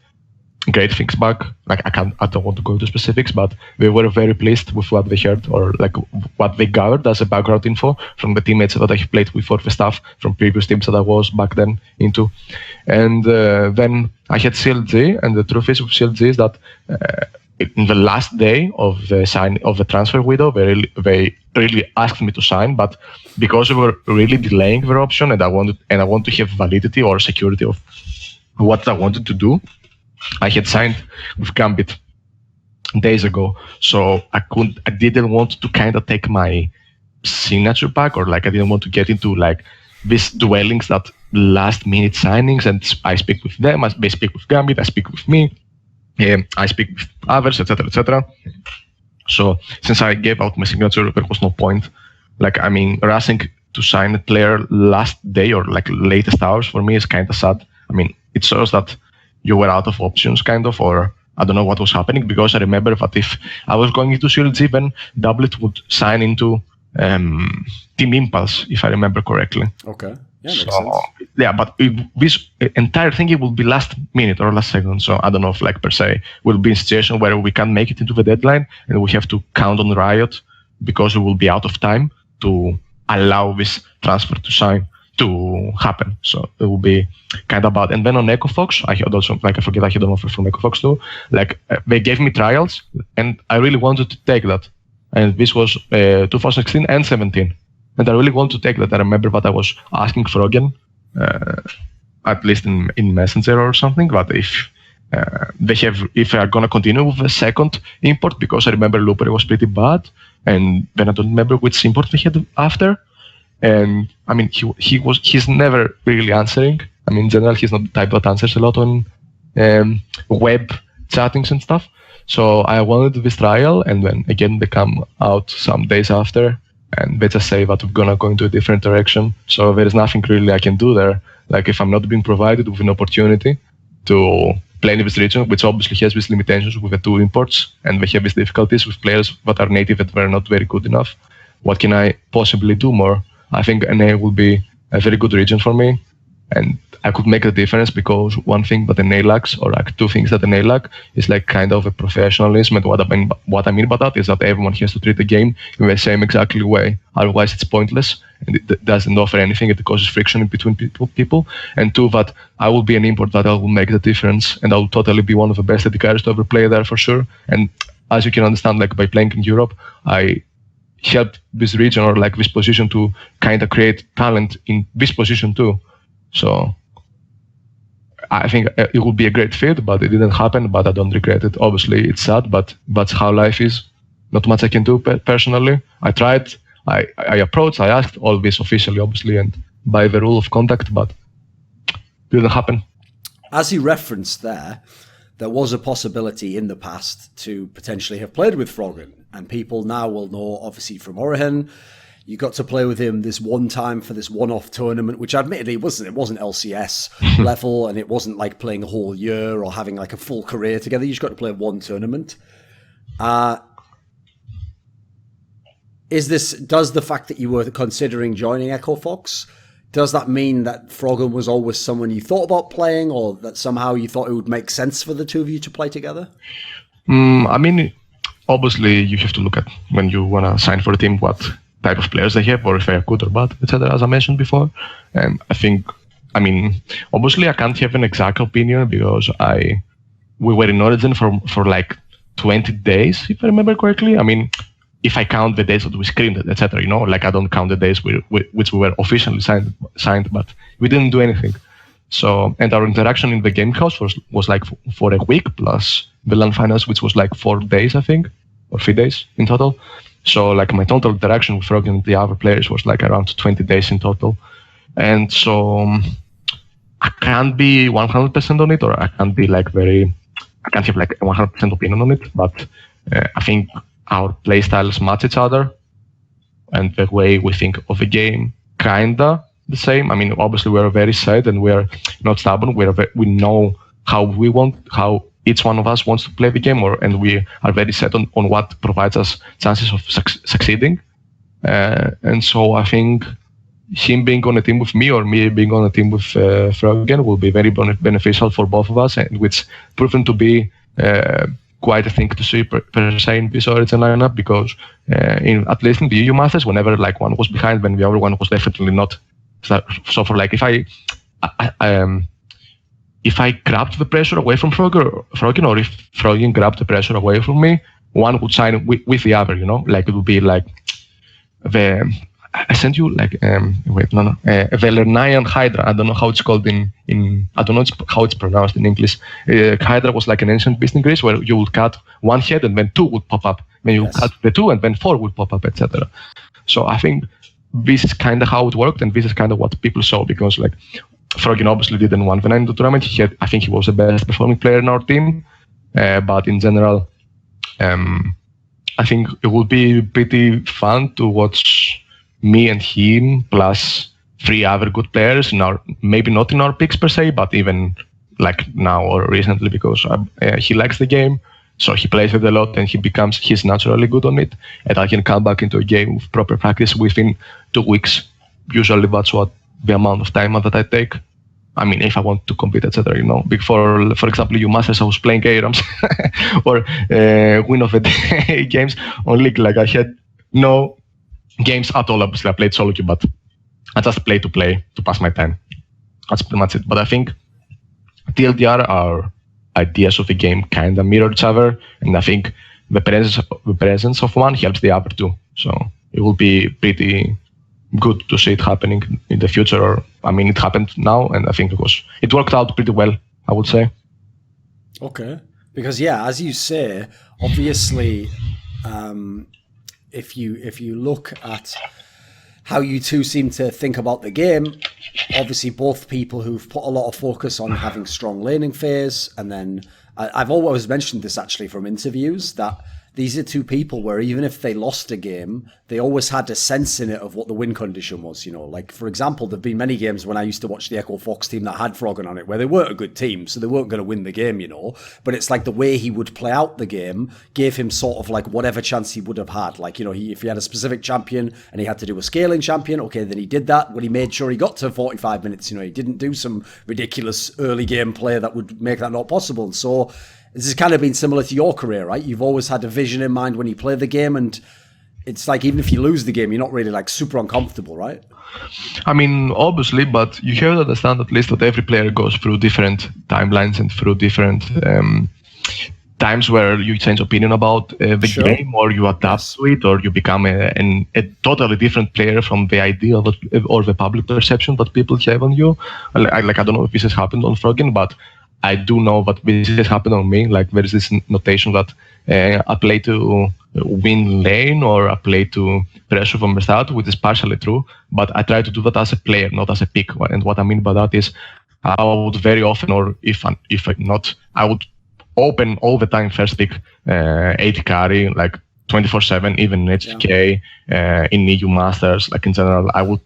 great things back. Like, I don't want to go into specifics, but we were very pleased with what they heard, or like what they gathered as a background info from the teammates that I played with, for the staff from previous teams that I was back then into. And then I had CLG, and the truth is with CLG is that in the last day of the transfer window, they really asked me to sign, but because we were really delaying their option, and I want to have validity or security of what I wanted to do, I had signed with Gambit days ago, so I didn't want to kind of take my signature back, or like I didn't want to get into like these dwellings that last minute signings, and I speak with them, they speak with Gambit, I speak with me, I speak with others, etc., etc. So since I gave out my signature, there was no point. Like, rushing to sign a player last day or like latest hours for me is kind of sad. It shows that you were out of options, kind of, or I don't know what was happening, because I remember that if I was going into CLG, then Doublet would sign into Team Impulse, if I remember correctly. Okay. Yeah, makes sense. Yeah, but this entire thing, it will be last minute or last second. So I don't know if, like, per se, we'll be in a situation where we can't make it into the deadline, and we have to count on Riot because we will be out of time to allow this transfer to happen. So it will be kind of bad. And then on EcoFox, I had also, like, I forget, I had an offer from EcoFox too. Like, they gave me trials, and I really wanted to take that. And this was 2016 and 17. and I really want to take that. I remember that I was asking FORG1VEN, at least in Messenger or something, but if they are gonna continue with the second import, because I remember Looper was pretty bad, and then I don't remember which import they had after. And I mean, he's never really answering. I mean, in general, he's not the type that answers a lot on web chattings and stuff. So I wanted this trial, and then again they come out some days after, and they just say that we're gonna go into a different direction. So there is nothing really I can do there. Like, if I'm not being provided with an opportunity to play in this region, which obviously has these limitations with the 2 imports, and they have these difficulties with players that are native that were not very good enough, what can I possibly do more? I think NA will be a very good region for me, and I could make a difference, because one thing that NA lacks, or like 2 things that NA lack, is like kind of a professionalism. And what I mean by that is that everyone has to treat the game in the same exactly way. Otherwise, it's pointless, and it doesn't offer anything. It causes friction in between people. And 2, that I will be an import that I will make the difference, and I will totally be one of the best AD to ever play there for sure. And as you can understand, like by playing in Europe, I helped this region, or like this position, to kind of create talent in this position too. So I think it would be a great fit, but it didn't happen. But I don't regret it. Obviously, it's sad, but that's how life is. Not much I can do personally. I tried, I approached, I asked all this officially, obviously, and by the rule of contact, but it didn't happen. As you referenced there was a possibility in the past to potentially have played with FORG1VEN, and people now will know, obviously, from Origen. You got to play with him this one time for this one-off tournament, which admittedly it wasn't LCS level, and it wasn't like playing a whole year or having like a full career together. You just got to play one tournament. Does the fact that you were considering joining Echo Fox, does that mean that FORG1VEN was always someone you thought about playing, or that somehow you thought it would make sense for the 2 of you to play together? I mean, obviously you have to look at, when you want to sign for a team, what type of players they have, or if they are good or bad, etc., as I mentioned before. And I mean, obviously I can't have an exact opinion, because we were in Origen for like 20 days, if I remember correctly. I mean, if I count the days that we screamed, etc., like I don't count the days which we were officially signed, but we didn't do anything. So, and our interaction in the game house was like for a week, plus the LAN finals, which was like 4 days, I think, or 3 days in total. So like my total interaction with FORG1VEN and the other players was like around 20 days in total. And so I can't be 100% on it, or I can't be like I can't have like a 100% opinion on it, but I think our play styles match each other, and the way we think of the game kinda the same. I mean, obviously we are very set, and we are not stubborn. We know how each one of us wants to play the game, and we are very set on what provides us chances of succeeding. And so I think him being on a team with me, or me being on a team with FORG1VEN, will be very beneficial for both of us, and which proven to be quite a thing to see per se in this Origin lineup, because at least in the EU Masters, whenever like one was behind, then the other one was definitely not. So for like, if I grabbed the pressure away from FORG1VEN, or if FORG1VEN grabbed the pressure away from me, one would sign with the other, Like, it would be like I sent you like the Lernayan Hydra. I don't know how it's called in I don't know how it's pronounced in English. Hydra was like an ancient beast in Greece, where you would cut one head and then 2 would pop up. Then you cut the 2 and then 4 would pop up, etc. So I think this is kind of how it worked, and this is kind of what people saw, because like FORG1VEN obviously didn't win the night in the tournament. I think he was the best performing player in our team, but in general, I think it would be pretty fun to watch me and him plus 3 other good players maybe not in our picks per se, but even like now or recently, because he likes the game, so he plays it a lot, and he's naturally good on it, and I can come back into a game with proper practice within 2 weeks. Usually that's what the amount of time that I take. I mean, if I want to compete, etc., Before, for example, you Masters, I was playing ARAMs or win of the day games on League. Like, I had no games at all. Obviously, I played solo queue, but I just play to pass my time. That's pretty much it. But I think TLDR, our ideas of the game kind of mirror each other, and I think the presence of one helps the other too. So it will be pretty good to see it happening in the future. Or I mean, it happened now, and I think it worked out pretty well, I would say. Okay, because as you say, obviously, if you look at how you two seem to think about the game, obviously both people who've put a lot of focus on having strong laning phase, and then I've always mentioned this actually from interviews, that these are two people where even if they lost a game, they always had a sense in it of what the win condition was, Like, for example, there've been many games when I used to watch the Echo Fox team that had FORG1VEN on it, where they weren't a good team, so they weren't going to win the game, But it's like the way he would play out the game gave him sort of like whatever chance he would have had. Like, if he had a specific champion and he had to do a scaling champion, okay, then he did that when he made sure he got to 45 minutes. He didn't do some ridiculous early game play that would make that not possible. And so this has kind of been similar to your career, right? You've always had a vision in mind when you play the game, and it's like even if you lose the game, you're not really like super uncomfortable, right? I mean, obviously, but you have to understand at least that every player goes through different timelines and through different times where you change opinion about the game, or you adapt to it, or you become a totally different player from the idea of or the public perception that people have on you. I don't know if this has happened on FORG1VEN, but I do know that this has happened on me. Like, there is this notation that I play to win lane, or I play to pressure from the start, which is partially true, but I try to do that as a player, not as a pick. And what I mean by that is I would very often, or if not, I would open all the time first pick 80 carry, like 24/7, even in HK, in EU Masters, like in general, I would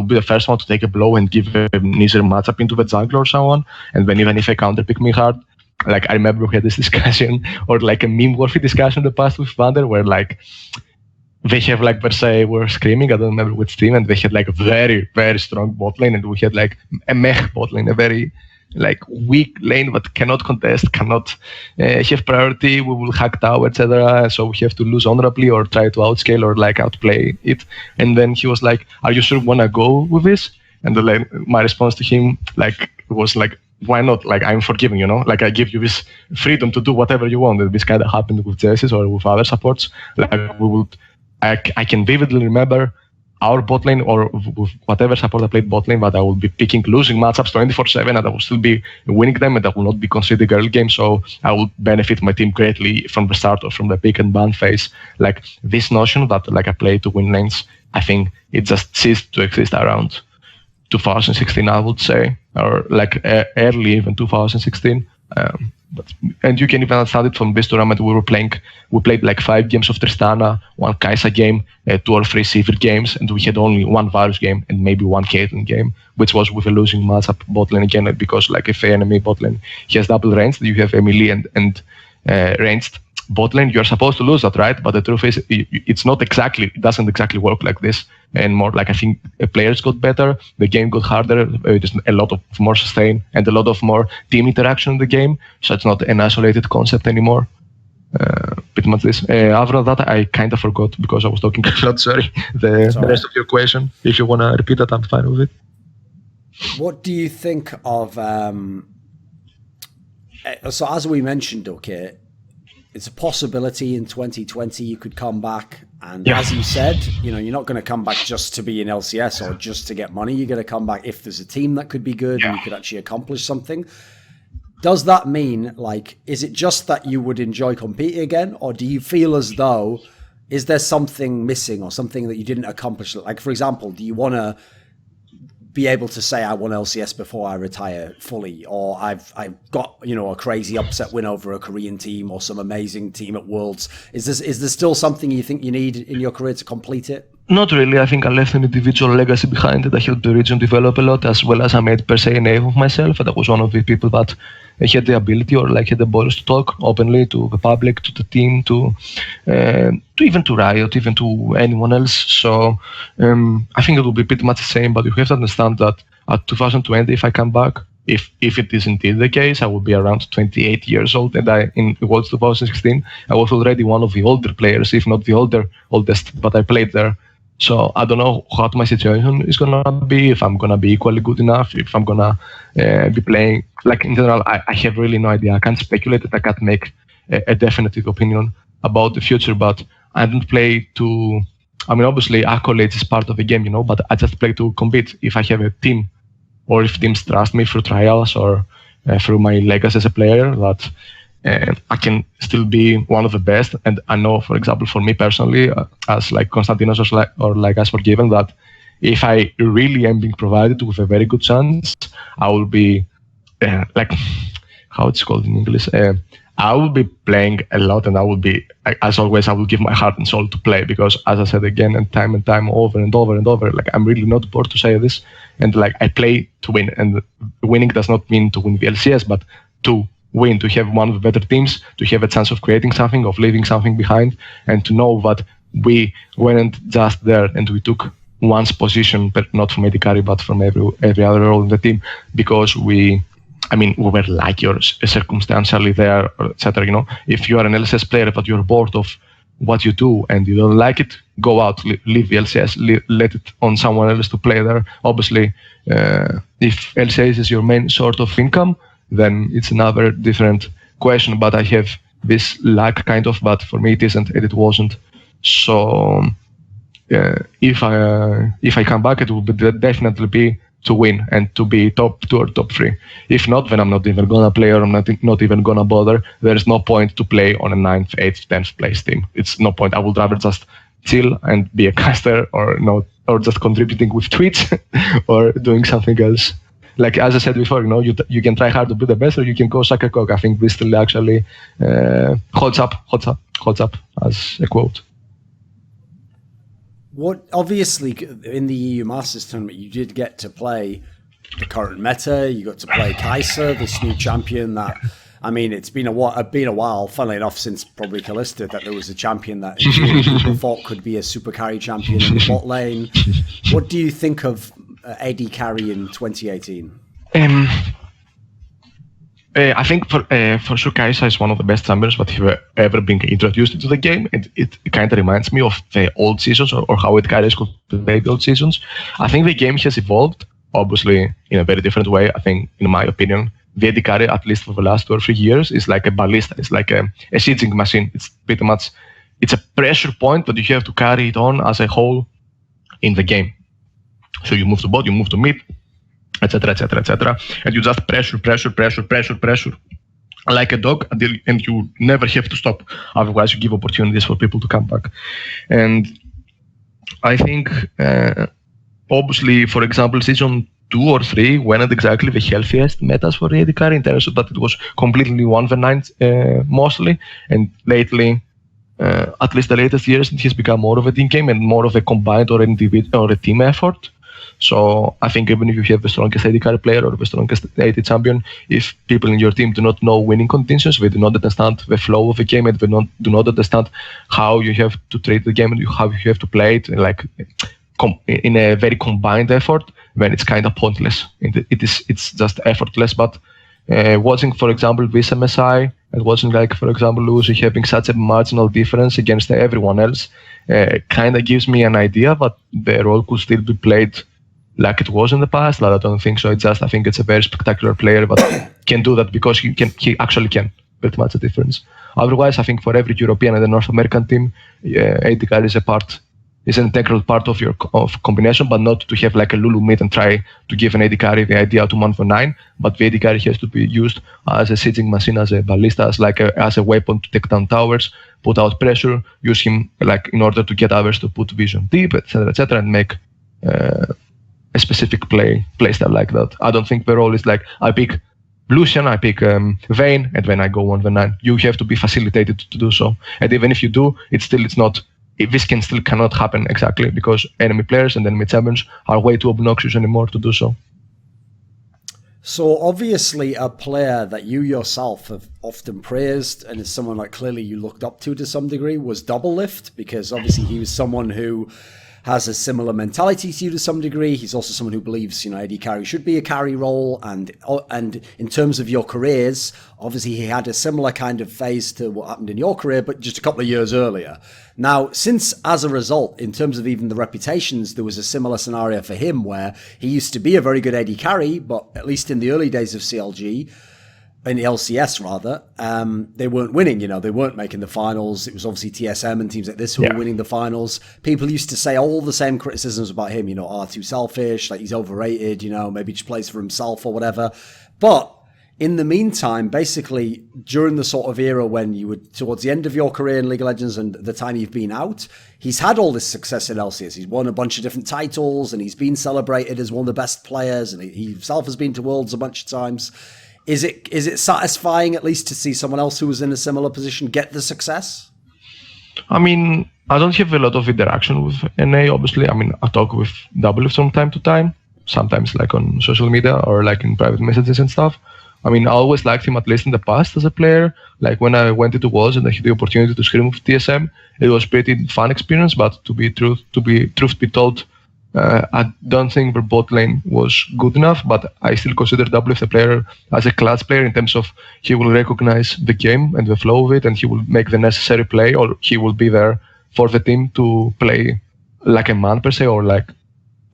be the first one to take a blow and give an easier matchup into the jungler or someone. And then even if I counter pick me hard, like I remember we had this discussion, or like a meme-worthy discussion in the past with Vander, where like they have like VeXii were screaming, I don't remember which team, and they had like a very, very strong bot lane, and we had like a mech bot lane, a very like weak lane that cannot contest, cannot have priority, we will hack tower, etc. So we have to lose honorably or try to outscale or like outplay it. And then he was like, "Are you sure you wanna go with this?" And my response to him was like, "Why not? Like, I'm forgiving, Like, I give you this freedom to do whatever you want." And this kind of happened with Jessis or with other supports. Like, I can vividly remember our bot lane, or with whatever support I played bot lane, but I will be picking losing matchups 24/7, and I will still be winning them, and I will not be considered early game. So I will benefit my team greatly from the start or from the pick and ban phase. Like, this notion that like I play to win lanes, I think it just ceased to exist around 2016, I would say, or like early even 2016. And you can even understand it from this tournament. We played like 5 games of Tristana, 1 Kai'Sa game, 2 or 3 Sivir games, and we had only 1 Varus game and maybe 1 Caitlyn game, which was with a losing matchup bot lane again, because like if the enemy bot lane has double range, you have a melee and ranged bot lane, you're supposed to lose that, right? But the truth is, it doesn't exactly work like this. And more like, I think players got better, the game got harder, there's a lot of more sustain and a lot of more team interaction in the game, so it's not an isolated concept anymore. Pretty much this. After that, I kind of forgot because I was talking a lot, sorry, the rest of your question. If you want to repeat that, I'm fine with it. What do you think of, so as we mentioned, okay, it's a possibility in 2020 you could come back, and as you said, you're not going to come back just to be in LCS or just to get money. You're going to come back if there's a team that could be good and you could actually accomplish something. Does that mean, like, is it just that you would enjoy competing again, or do you feel as though, is there something missing or something that you didn't accomplish? Like, for example, do you want to be able to say I won LCS before I retire fully, or I've got a crazy upset win over a Korean team or some amazing team at Worlds? Is there still something you think you need in your career to complete it? Not really. I think I left an individual legacy behind it. I helped the region develop a lot, as well as I made per se a name of myself. And I was one of the people that had the ability or like had the balls to talk openly to the public, to the team, to even to Riot, even to anyone else. So I think it will be pretty much the same, but you have to understand that at 2020, if I come back, if it is indeed the case, I will be around 28 years old, and in Worlds 2016, I was already one of the older players, if not the oldest, but I played there. So I don't know what my situation is gonna be, if I'm gonna be equally good enough, if I'm gonna be playing. Like, in general, I have really no idea. I can't speculate, I can't make a definitive opinion about the future, but I don't play to I mean, obviously, accolades is part of the game, but I just play to compete. If I have a team, or if teams trust me through trials or through my legacy as a player, that I can still be one of the best. And I know, for example, for me personally, as like Konstantinos or like as FORG1VEN, that if I really am being provided with a very good chance, I will be like, how it's called in English, I will be playing a lot, and I will be, as always, I will give my heart and soul to play, because as I said again and time over and over and over, like I'm really not bored to say this, and like I play to win, and winning does not mean to win the LCS, but to win, to have one of the better teams, to have a chance of creating something, of leaving something behind, and to know that we weren't just there and we took one's position, but not from AD carry, but from every other role in the team, because we were lucky or circumstantially there, etc. If you are an LCS player but you're bored of what you do and you don't like it, go out, leave the LCS, let it on someone else to play there. Obviously, if LCS is your main sort of income, then it's another different question. But I have this luck kind of, but for me it isn't, and it wasn't. So if I come back, it will definitely be to win and to be top 2 or top 3. If not, then I'm not even gonna play, or I'm not even gonna bother. There is no point to play on a 9th, 8th, 10th place team. It's no point. I would rather just chill and be a caster, or just contributing with tweets or doing something else. Like as I said before, you can try hard to be the best, or you can go suck a cock. I think this still actually holds up as a quote. What obviously in the EU Masters tournament, you did get to play the current meta. You got to play Kai'Sa, this new champion. That it's been a while. Funnily enough, since probably Kalista, that there was a champion that people thought could be a super carry champion in the bot lane. What do you think of AD carry in 2018? I think for sure Kai'Sa is one of the best champions that have ever been introduced into the game, and it kind of reminds me of the old seasons, or how it carries compared the old seasons. I think the game has evolved, obviously in a very different way. I think, in my opinion, the AD carry, at least for the last 2 or 3 years, is like a ballista. It's like a sieging machine. It's pretty much, it's a pressure point that you have to carry it on as a whole in the game. So you move to bot, you move to mid, etc., and you just pressure like a dog, and you never have to stop. Otherwise, you give opportunities for people to come back. And I think, obviously, for example, season 2 or 3 weren't exactly the healthiest metas for AD carry, in terms of that it was completely 1v9 mostly, and lately, at least the latest years, it has become more of a team game and more of a combined or individual or a team effort. So I think even if you have the strongest AD carry player or the strongest AD champion, if people in your team do not know winning conditions, they do not understand the flow of the game, and they do not understand how you have to treat the game and how you have to play it, like in a very combined effort, then it's kind of pointless. It's just effortless. But watching, for example, this MSI, and watching, like, for example, Lucy having such a marginal difference against everyone else, kind of gives me an idea that the role could still be played like it was in the past. But I don't think so. I think it's a very spectacular player that can do that, because he actually can pretty much a difference. Otherwise, I think for every European and the North American team, AD carry is an integral part of your combination, but not to have like a Lulu mid and try to give an AD carry the idea to 1v9. But the AD carry has to be used as a sieging machine, as a ballista, as a weapon to take down towers, put out pressure, use him like in order to get others to put vision deep, etc., and make a specific play style like that. I don't think the role is like I pick Lucian, I pick Vayne, and then I go 1v9. You have to be facilitated to do so, and even if you do, it's not. This cannot happen exactly, because enemy players and enemy champions are way too obnoxious anymore to do so. So obviously a player that you yourself have often praised, and is someone like clearly you looked up to some degree, was Doublelift, because obviously he was someone who has a similar mentality to you to some degree. He's also someone who believes, AD carry should be a carry role. And in terms of your careers, obviously he had a similar kind of phase to what happened in your career, but just a couple of years earlier. Now, since as a result, in terms of even the reputations, there was a similar scenario for him where he used to be a very good AD carry, but at least in the early days of CLG, in the LCS rather, they weren't winning, they weren't making the finals. It was obviously TSM and teams like this who were winning the finals. People used to say all the same criticisms about him, too selfish, like he's overrated, maybe just plays for himself or whatever. But in the meantime, basically, during the sort of era when you were towards the end of your career in League of Legends and the time you've been out, he's had all this success in LCS. He's won a bunch of different titles and he's been celebrated as one of the best players, and he himself has been to Worlds a bunch of times. Is it satisfying at least to see someone else who was in a similar position get the success? I mean, I don't have a lot of interaction with NA, obviously. I mean, I talk with W from time to time, sometimes like on social media or like in private messages and stuff. I mean, I always liked him, at least in the past, as a player. Like when I went into Worlds and I had the opportunity to scrim with TSM, it was pretty fun experience. But truth be told, I don't think the bot lane was good enough. But I still consider WF the player as a clutch player in terms of he will recognize the game and the flow of it, and he will make the necessary play, or he will be there for the team to play like a man per se, or like.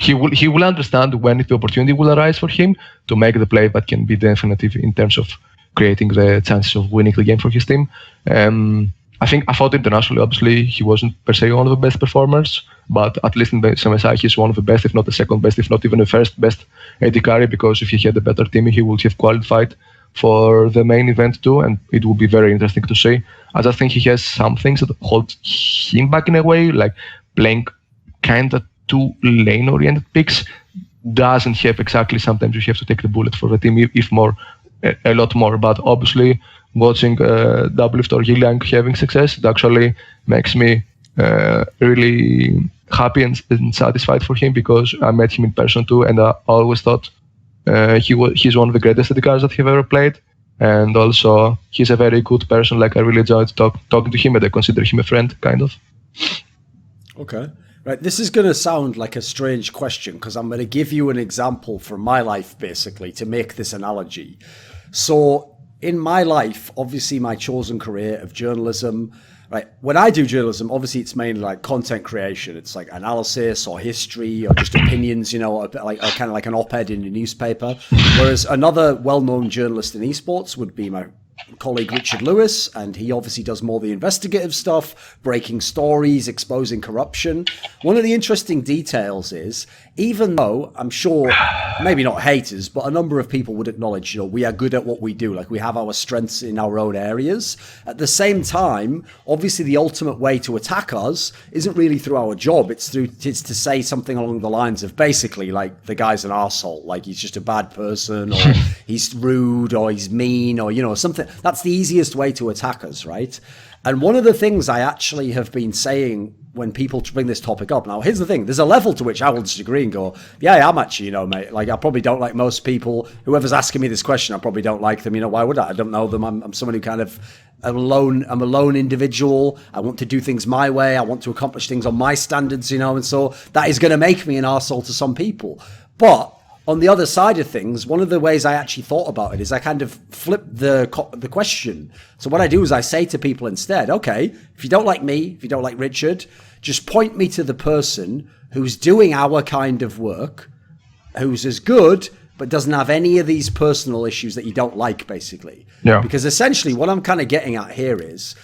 He will understand when the opportunity will arise for him to make the play that can be definitive in terms of creating the chances of winning the game for his team. I thought internationally, obviously, he wasn't per se one of the best performers, but at least in the MSI, he's one of the best, if not the second best, if not even the first best AD carry, because if he had a better team, he would have qualified for the main event too, and it will be very interesting to see. I just think he has some things that hold him back in a way, like playing kind of two lane-oriented picks doesn't have exactly. Sometimes you have to take the bullet for the team, if more, a lot more. But obviously, watching WF or Yiliang having success, it actually makes me really happy and satisfied for him, because I met him in person too, and I always thought he's one of the greatest AD cards that I've ever played. And also, he's a very good person. Like, I really enjoyed talking to him, and I consider him a friend, kind of. Okay. Right, this is going to sound like a strange question because I'm going to give you an example from my life, basically, to make this analogy. So, in my life, obviously my chosen career of journalism, right, when I do journalism, obviously it's mainly like content creation. It's like analysis or history or just opinions, like kind of like an op-ed in a newspaper. Whereas another well-known journalist in esports would be my colleague Richard Lewis, and he obviously does more the investigative stuff, breaking stories, exposing corruption. One of the interesting details is, even though I'm sure maybe not haters, but a number of people would acknowledge, we are good at what we do, like we have our strengths in our own areas. At the same time, obviously the ultimate way to attack us isn't really through our job. It's to say something along the lines of basically like the guy's an arsehole, like he's just a bad person, or he's rude, or he's mean, or something. That's the easiest way to attack us, right? And one of the things I actually have been saying when people bring this topic up, now here's the thing, there's a level to which I will disagree and go, yeah, I'm actually, mate, like I probably don't like most people. Whoever's asking me this question, I probably don't like them. Why would I? I don't know them. I'm someone who kind of, I'm a lone individual. I want to do things my way. I want to accomplish things on my standards, and so that is going to make me an arsehole to some people. But on the other side of things, one of the ways I actually thought about it is I kind of flip the question. So what I do is I say to people instead, okay, if you don't like me, if you don't like Richard, just point me to the person who's doing our kind of work, who's as good, but doesn't have any of these personal issues that you don't like, basically. Yeah. Because essentially what I'm kind of getting at here is,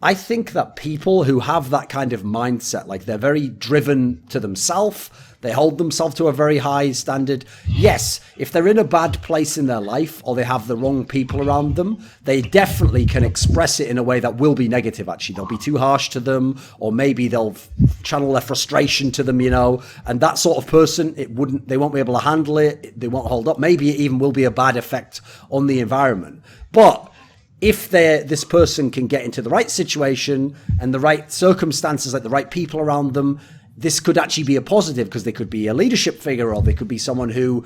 I think that people who have that kind of mindset, like they're very driven to themselves, they hold themselves to a very high standard. Yes, if they're in a bad place in their life or they have the wrong people around them, they definitely can express it in a way that will be negative, actually. They'll be too harsh to them, or maybe they'll channel their frustration to them, and that sort of person, they won't be able to handle it, they won't hold up. Maybe it even will be a bad effect on the environment. But if this person can get into the right situation and the right circumstances, like the right people around them, this could actually be a positive, because they could be a leadership figure, or they could be someone who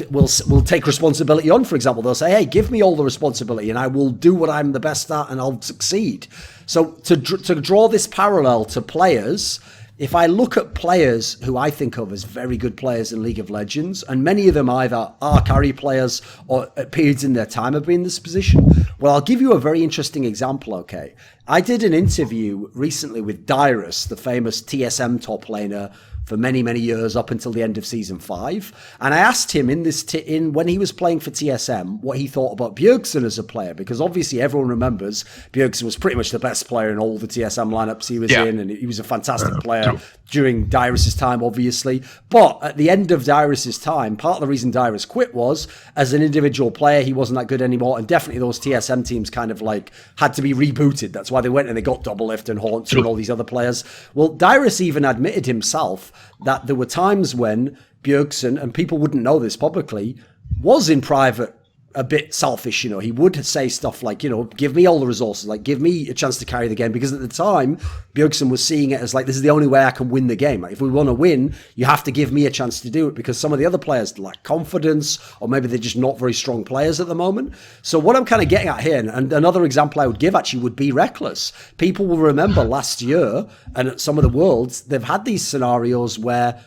will take responsibility on. For example, they'll say, hey, give me all the responsibility and I will do what I'm the best at and I'll succeed. So to draw this parallel to players, if I look at players who I think of as very good players in League of Legends, and many of them either are carry players or at periods in their time have been in this position, well, I'll give you a very interesting example, okay? I did an interview recently with Dyrus, the famous TSM top laner for many, many years up until the end of season 5. And I asked him when he was playing for TSM what he thought about Bjergsen as a player, because obviously everyone remembers Bjergsen was pretty much the best player in all the TSM lineups he was in, and he was a fantastic player during Dyrus's time, obviously. But at the end of Dyrus's time, part of the reason Dyrus quit was, as an individual player, he wasn't that good anymore, and definitely those TSM teams kind of like had to be rebooted. That's why they went and they got Doublelift and Haunter and all these other players. Well, Dyrus even admitted himself that there were times when Bjergsen, and people wouldn't know this publicly, was in private a bit selfish. You know, he would say stuff like, you know, give me all the resources, like give me a chance to carry the game, because at the time Bjergsen was seeing it as like, this is the only way I can win the game. Like, if we want to win, you have to give me a chance to do it, because some of the other players lack confidence, or maybe they're just not very strong players at the moment. So what I'm kind of getting at here, and another example I would give actually would be Rekkles. People will remember last year and at some of the Worlds, they've had these scenarios where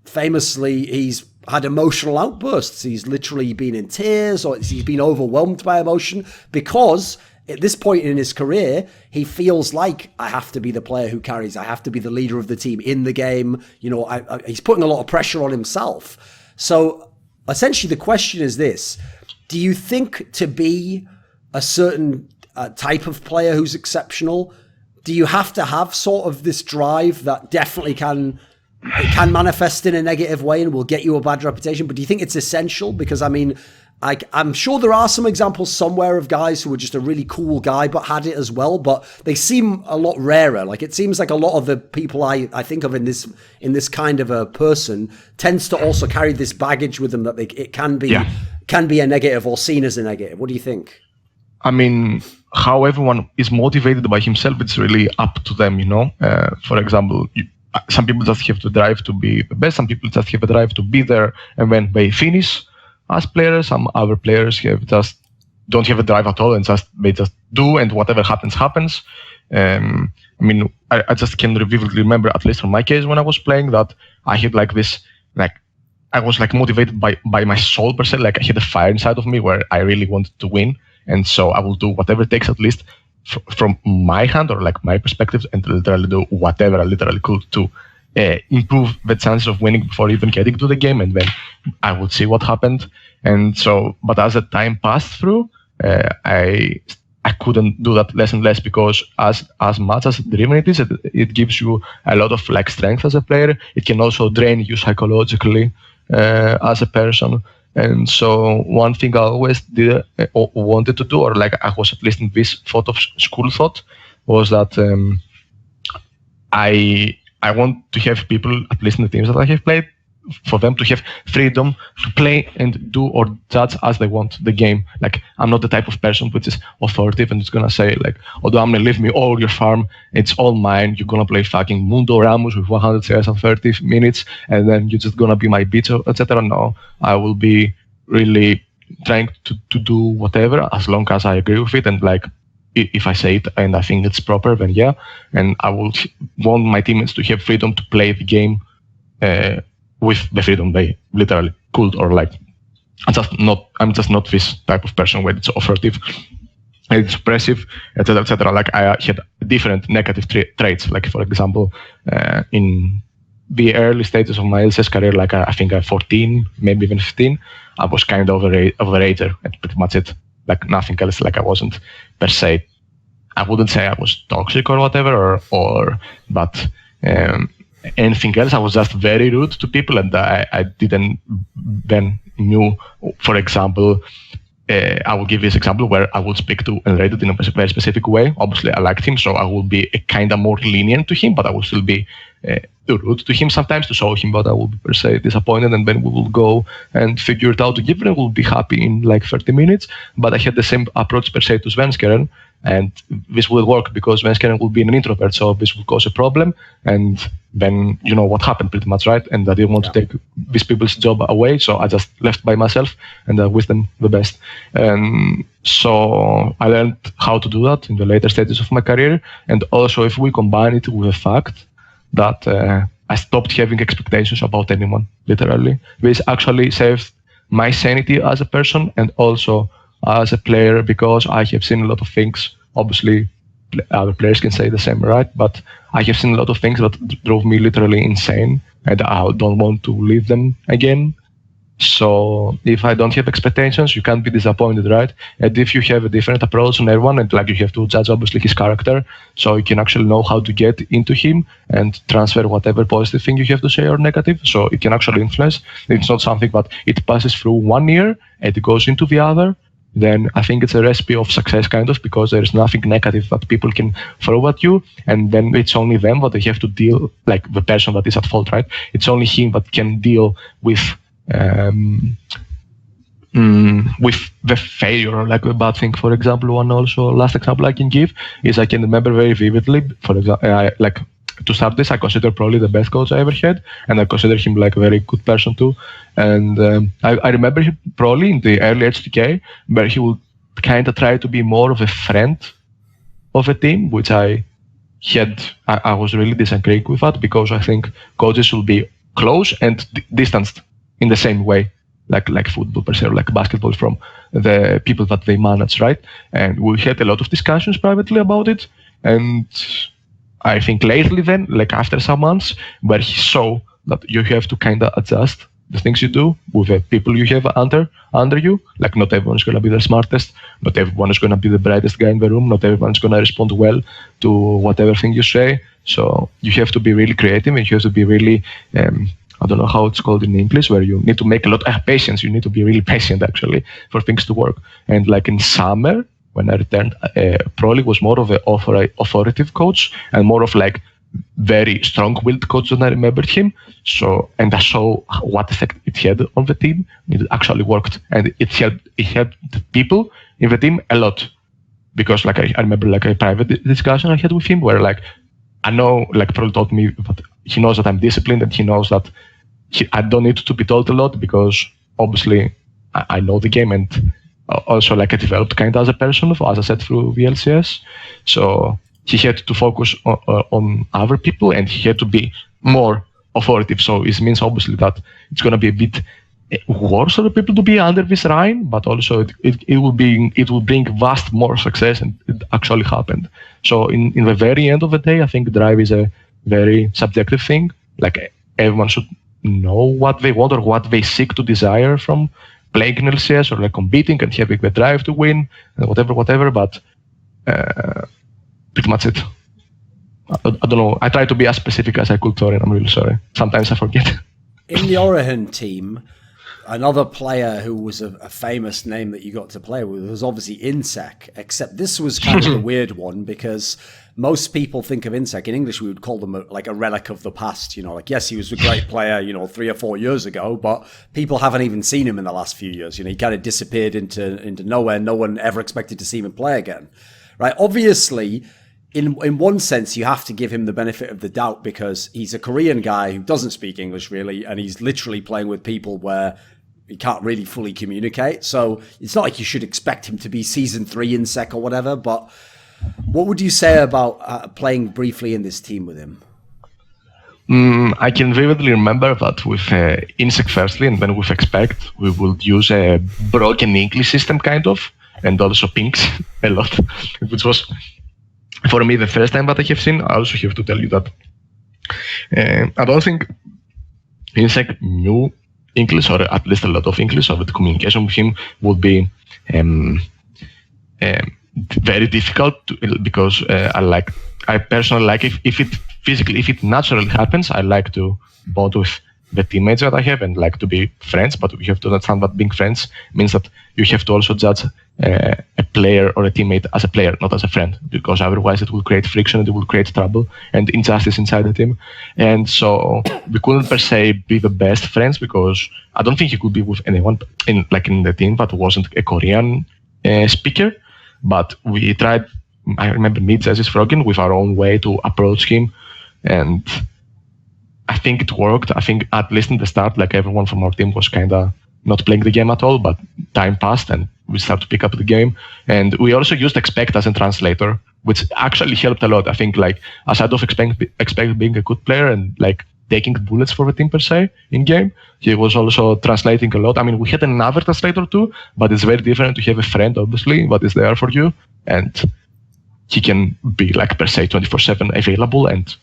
famously he's had emotional outbursts. He's literally been in tears, or he's been overwhelmed by emotion, because at this point in his career, he feels like, I have to be the player who carries. I have to be the leader of the team in the game. You know, he's putting a lot of pressure on himself. So essentially the question is this: do you think to be a certain type of player who's exceptional, do you have to have sort of this drive that definitely can manifest in a negative way and will get you a bad reputation? But do you think it's essential? Because I mean, I'm sure there are some examples somewhere of guys who were just a really cool guy but had it as well, but they seem a lot rarer. Like, it seems like a lot of the people I think of in this kind of a person tends to also carry this baggage with them that it can be a negative or seen as a negative. What do you think? I mean, how everyone is motivated by himself, it's really up to them, you know. For example, some people just have the drive to be the best. Some people just have a drive to be there, and when they finish as players, some other players don't have a drive at all, and they just do, and whatever happens. I mean, I just can vividly remember, at least in my case, when I was playing, that I had like this, like I was like motivated by my soul per se. Like, I had a fire inside of me where I really wanted to win, and so I will do whatever it takes, at least from my hand, or like my perspective, and literally do whatever I literally could to improve the chances of winning before even getting to the game, and then I would see what happened. And so, but as the time passed through, I couldn't do that less and less, because as much as driven it is, it gives you a lot of like strength as a player. It can also drain you psychologically as a person. And so one thing I always did or wanted to do, or like I was at least in this thought of school thought, was that I want to have people, at least in the teams that I have played, for them to have freedom to play and do or judge as they want the game. Like, I'm not the type of person which is authoritative and is gonna say like, although I'm gonna leave me all your farm, it's all mine, you're gonna play fucking Mundo Ramos with 100 CS and 30 minutes, and then you're just gonna be my bitch, etc. No, I will be really trying to do whatever, as long as I agree with it, and like, if I say it and I think it's proper, then yeah. And I will want my teammates to have freedom to play the game with the freedom they literally could, or like, I'm just not this type of person where it's authoritative and it's oppressive, etc., etc. Like, I had different negative traits. Like, for example, in the early stages of my LCS career, like I think at 14, maybe even 15, I was kind of a rager, and pretty much it. Like, nothing else. Like, I wasn't per se, I wouldn't say I was toxic or whatever, but anything else. I was just very rude to people, and I didn't then knew. For example, I will give this example where I would speak to Enrated in a very specific way. Obviously, I liked him, so I will be kind of more lenient to him, but I will still be rude to him sometimes to show him that I will be per se disappointed, and then we will go and figure it out together, and we'll be happy in like 30 minutes. But I had the same approach per se to Svenskeren, and this will work because Svenskeren will be an introvert, so this will cause a problem, and then you know what happened pretty much, right? And I didn't want to take these people's job away, so I just left by myself, and I wish them the best. And so I learned how to do that in the later stages of my career. And also, if we combine it with the fact that I stopped having expectations about anyone, literally, this actually saved my sanity as a person and also as a player, because I have seen a lot of things, obviously other players can say the same, right? But I have seen a lot of things that drove me literally insane, and I don't want to leave them again. So if I don't have expectations, you can't be disappointed, right? And if you have a different approach on everyone, and like you have to judge obviously his character, so you can actually know how to get into him and transfer whatever positive thing you have to say or negative. So it can actually influence. It's not something that it passes through 1 year and it goes into the other. Then I think it's a recipe of success, kind of, because there's nothing negative that people can throw at you, and then it's only them that they have to deal, like the person that is at fault, right? It's only him that can deal with the failure or like a bad thing. For example, one also last example I can give is I can remember very vividly. For example, like to start this, I consider probably the best coach I ever had, and I consider him like a very good person too. And I remember him probably in the early HTK, where he would kind of try to be more of a friend of a team, which I was really disagreeing with that, because I think coaches should be close and distanced in the same way, like football per se, or like basketball from the people that they manage, right? And we had a lot of discussions privately about it, and I think lately then, like after some months, where he saw that you have to kind of adjust the things you do with the people you have under you. Like not everyone is going to be the smartest, not everyone is going to be the brightest guy in the room, not everyone is going to respond well to whatever thing you say. So you have to be really creative, and you have to be really, I don't know how it's called in English, where you need to make a lot of patience. You need to be really patient actually for things to work. And like in summer, when I returned, probably was more of an authoritative coach and more of like very strong-willed coach than I remembered him. So, and I saw what effect it had on the team. It actually worked, and it helped the people in the team a lot. Because like I remember like a private discussion I had with him where like I know, like probably told me that he knows that I'm disciplined, and he knows that I don't need to be told a lot, because obviously I know the game, and also like I developed kind of as a person, as I said, through VLCS. So he had to focus on other people, and he had to be more authoritative. So it means obviously that it's going to be a bit worse for the people to be under this reign, but also it will bring vast more success, and it actually happened. So in the very end of the day, I think drive is a very subjective thing. Like everyone should know what they want or what they seek to desire from playing in LCS, or like competing and having the drive to win, and whatever. But pretty much it. I don't know. I try to be as specific as I could, Thorin. I'm really sorry. Sometimes I forget. In the Origen team, another player who was a famous name that you got to play with was obviously Insec, except this was kind of the weird one, because most people think of Insec, in English we would call them like a relic of the past, you know, like yes, he was a great player, you know, 3 or 4 years ago, but people haven't even seen him in the last few years. You know, he kind of disappeared into nowhere. No one ever expected to see him play again, right? Obviously, in one sense, you have to give him the benefit of the doubt, because he's a Korean guy who doesn't speak English really, and he's literally playing with people where he can't really fully communicate. So it's not like you should expect him to be season 3 in SEC or whatever, but what would you say about playing briefly in this team with him? I can vividly remember that with INSEC firstly, and then with Expect, we would use a broken English system kind of, and also pings a lot, which was, for me, the first time that I have seen. I also have to tell you that I don't think INSEC knew English, or at least a lot of English, so the communication with him would be very difficult because I personally like if it naturally happens, I like to bond with the teammates that I have and like to be friends, but we have to understand that being friends means that you have to also judge a player or a teammate as a player, not as a friend, because otherwise it will create friction and it will create trouble and injustice inside the team. And so we couldn't per se be the best friends, because I don't think he could be with anyone in the team that wasn't a Korean speaker. But we tried, I remember me, Jazzy's FORG1VEN, with our own way to approach him, and I think it worked. I think at least in the start, like everyone from our team was kind of not playing the game at all, but time passed and we started to pick up the game. And we also used Expect as a translator, which actually helped a lot. I think like aside of Expect being a good player and like taking bullets for the team per se in game, he was also translating a lot. I mean, we had another translator too, but it's very different to have a friend, obviously, that is there for you. And he can be like per se 24/7 available and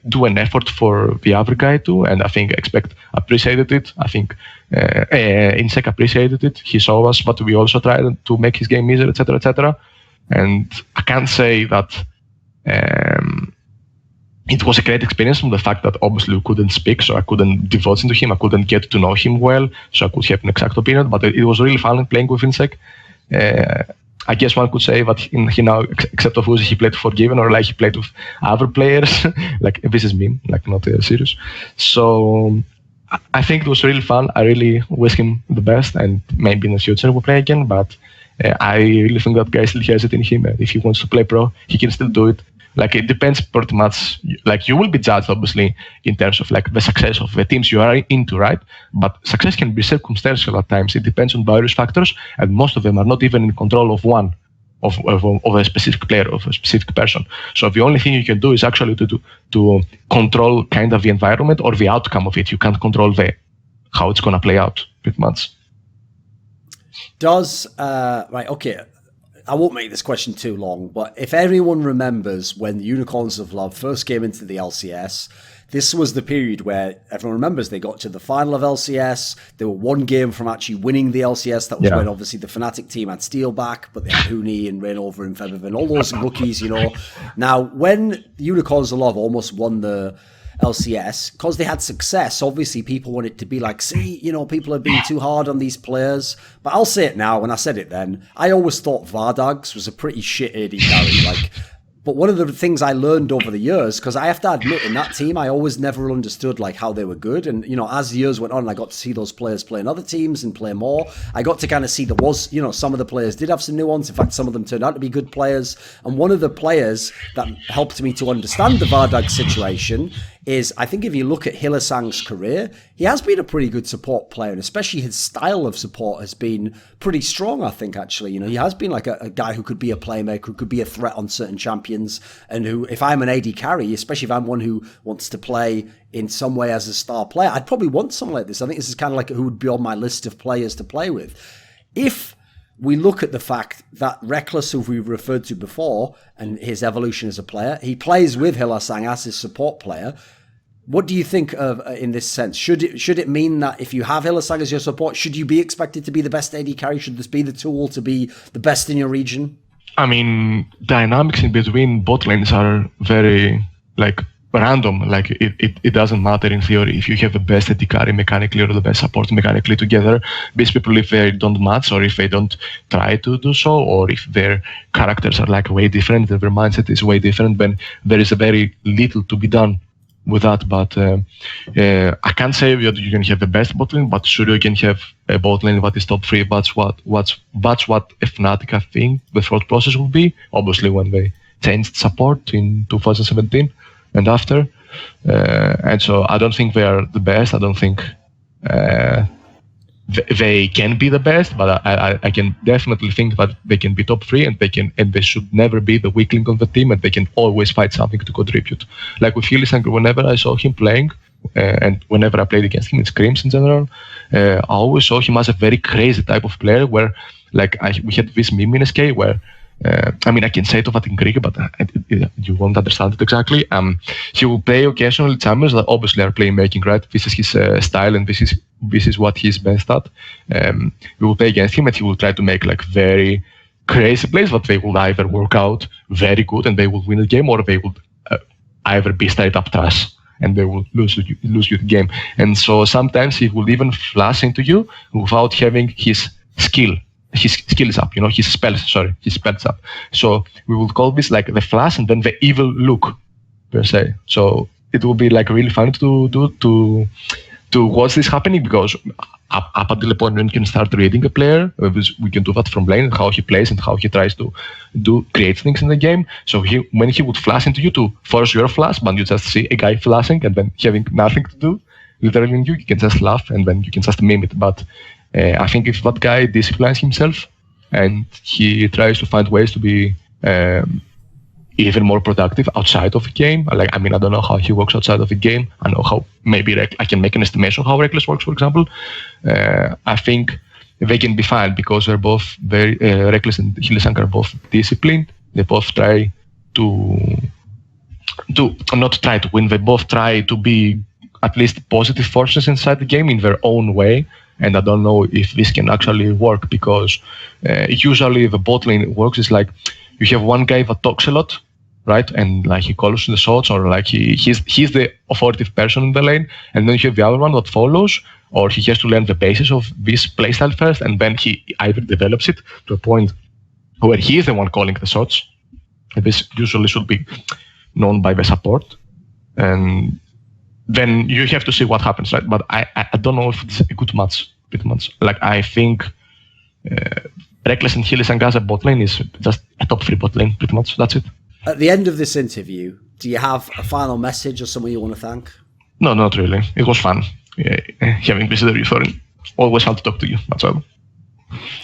do an effort for the other guy too. And I think Expect appreciated it. I think Insec appreciated it. He saw us, but we also tried to make his game easier, etc., etc. And I can't say that it was a great experience from the fact that obviously we couldn't speak, so I couldn't devote into him, I couldn't get to know him well, so I could have an exact opinion, but it was really fun playing with Insec. I guess one could say that he now, except of who he played FORG1VEN, or like he played with other players, like this is meme, like not serious. So I think it was really fun. I really wish him the best, and maybe in the future we'll play again, but I really think that guy still has it in him. If he wants to play pro, he can still do it. Like it depends pretty much. Like you will be judged obviously in terms of like the success of the teams you are into, right? But success can be circumstantial at times. It depends on various factors, and most of them are not even in control of one of a specific player, of a specific person. So the only thing you can do is actually to control kind of the environment or the outcome of it. You can't control how it's gonna play out pretty much. Right, okay. I won't make this question too long, but if everyone remembers when the Unicorns of Love first came into the LCS, this was the period where everyone remembers they got to the final of LCS. They were one game from actually winning the LCS. That was when obviously the Fnatic team had Steel back, but they had Huni and Reignover and FORG1VEN, all those rookies, you know. Now, when the Unicorns of Love almost won the LCS, because they had success, obviously people wanted to be like, see, you know, people are being too hard on these players. But I'll say it now, and I said it then, I always thought Vardags was a pretty shit AD carry. Like, but one of the things I learned over the years, because I have to admit, in that team, I always never understood like how they were good. And, you know, as the years went on, I got to see those players play in other teams and play more. I got to kind of see there was, you know, some of the players did have some nuance. In fact, some of them turned out to be good players. And one of the players that helped me to understand the Vardag situation is, I think if you look at Hylissang's career, he has been a pretty good support player, and especially his style of support has been pretty strong, I think, actually. You know, he has been like a guy who could be a playmaker, who could be a threat on certain champions, and who, if I'm an AD carry, especially if I'm one who wants to play in some way as a star player, I'd probably want someone like this. I think this is kind of like who would be on my list of players to play with. If we look at the fact that Rekkles, who we referred to before, and his evolution as a player, he plays with Hylissang as his support player. What do you think of in this sense? Should it mean that if you have Hylissang as your support, should you be expected to be the best AD carry? Should this be the tool to be the best in your region? I mean, dynamics in between bot lanes are very like random. Like it doesn't matter in theory if you have the best AD carry mechanically or the best support mechanically together. These people, if they don't match or if they don't try to do so, or if their characters are like way different, their mindset is way different, then there is a very little to be done with that. But I can't say that you can have the best bot lane, but sure you can have a bot lane that is top 3. That's what a Fnatic, I think the thought process will be, obviously when they changed support in 2017 and after. And so I don't think they are the best. I don't think they can be the best, but I can definitely think that they can be top 3, and they should never be the weak link of the team, and they can always find something to contribute. Like with Hylissang, whenever I saw him playing, and whenever I played against him in scrims in general, I always saw him as a very crazy type of player where, like, we had this meme in SK where, I mean, I can say it in Greek, but you won't understand it exactly. He will play occasionally champions that obviously are playmaking, right? This is his style, and this is what he's best at. We will play against him, and he will try to make like very crazy plays, but they will either work out very good and they will win the game, or they will either be straight up trash and they will lose you the game. And so sometimes he will even flash into you without having his skill. His skill is up, you know, his spells up. So we will call this like the flash and then the evil look, per se. So it will be like really fun to watch this happening, because up until the point when you can start reading a player, we can do that from lane, how he plays and how he tries to create things in the game. So when he would flash into you to force your flash, but you just see a guy flashing and then having nothing to do, literally in you can just laugh and then you can just meme it. But I think if that guy disciplines himself and he tries to find ways to be even more productive outside of the game, like, I mean, I don't know how he works outside of the game. I know how maybe I can make an estimation of how Rekkles works, for example. I think they can be fine because they're both very, Rekkles and Hylissang are both disciplined. They both try to not try to win. They both try to be at least positive forces inside the game in their own way. And I don't know if this can actually work, because usually the bot lane works is like you have one guy that talks a lot, right? And like he calls the shots, or like he's the authoritative person in the lane. And then you have the other one that follows, or he has to learn the basis of this playstyle first, and then he either develops it to a point where he is the one calling the shots. And this usually should be known by the support. And then you have to see what happens, right? But I don't know if it's a good match, pretty much. Like, I think Rekkles and Hillis and Gaza bot lane is just a top 3 bot lane, pretty much. That's it. At the end of this interview, do you have a final message or someone you want to thank? No, not really. It was fun having visited you, Thorin. Always fun to talk to you, that's all.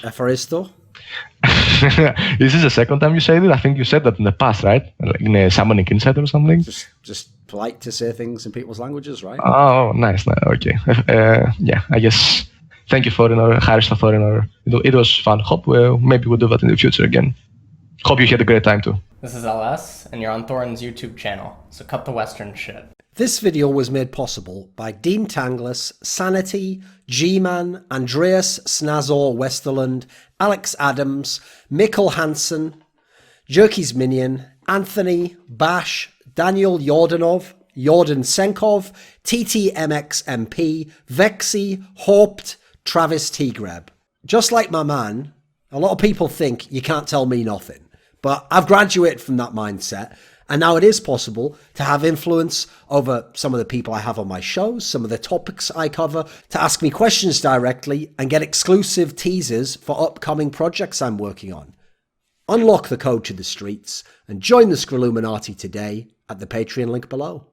Efaristo? This is the second time you said it. I think you said that in the past, right? Like in a summoning insight or something. Just polite to say things in people's languages, right? Oh, nice. Okay. Yeah, I guess. Thank you, Thorin, or Haristo Thorin. It was fun. Hope maybe we'll do that in the future again. Hope you had a great time too. This is LS, and you're on Thorin's YouTube channel, so cut the Western shit. This video was made possible by Dean Tanglis, Sanity, Gman, Andreas, Snazore, Westerlund, Alex Adams, Mikkel Hansen, Jerky's Minion, Anthony, Bash, Daniel Yordanov, Yordan Tsenkov, TTMXMP, VeXii, HawpT, Travis T. Greb. Just like my man, a lot of people think you can't tell me nothing, but I've graduated from that mindset. And now it is possible to have influence over some of the people I have on my shows, some of the topics I cover, to ask me questions directly and get exclusive teasers for upcoming projects I'm working on. Unlock the code to the streets and join the Scrilluminati today at the Patreon link below.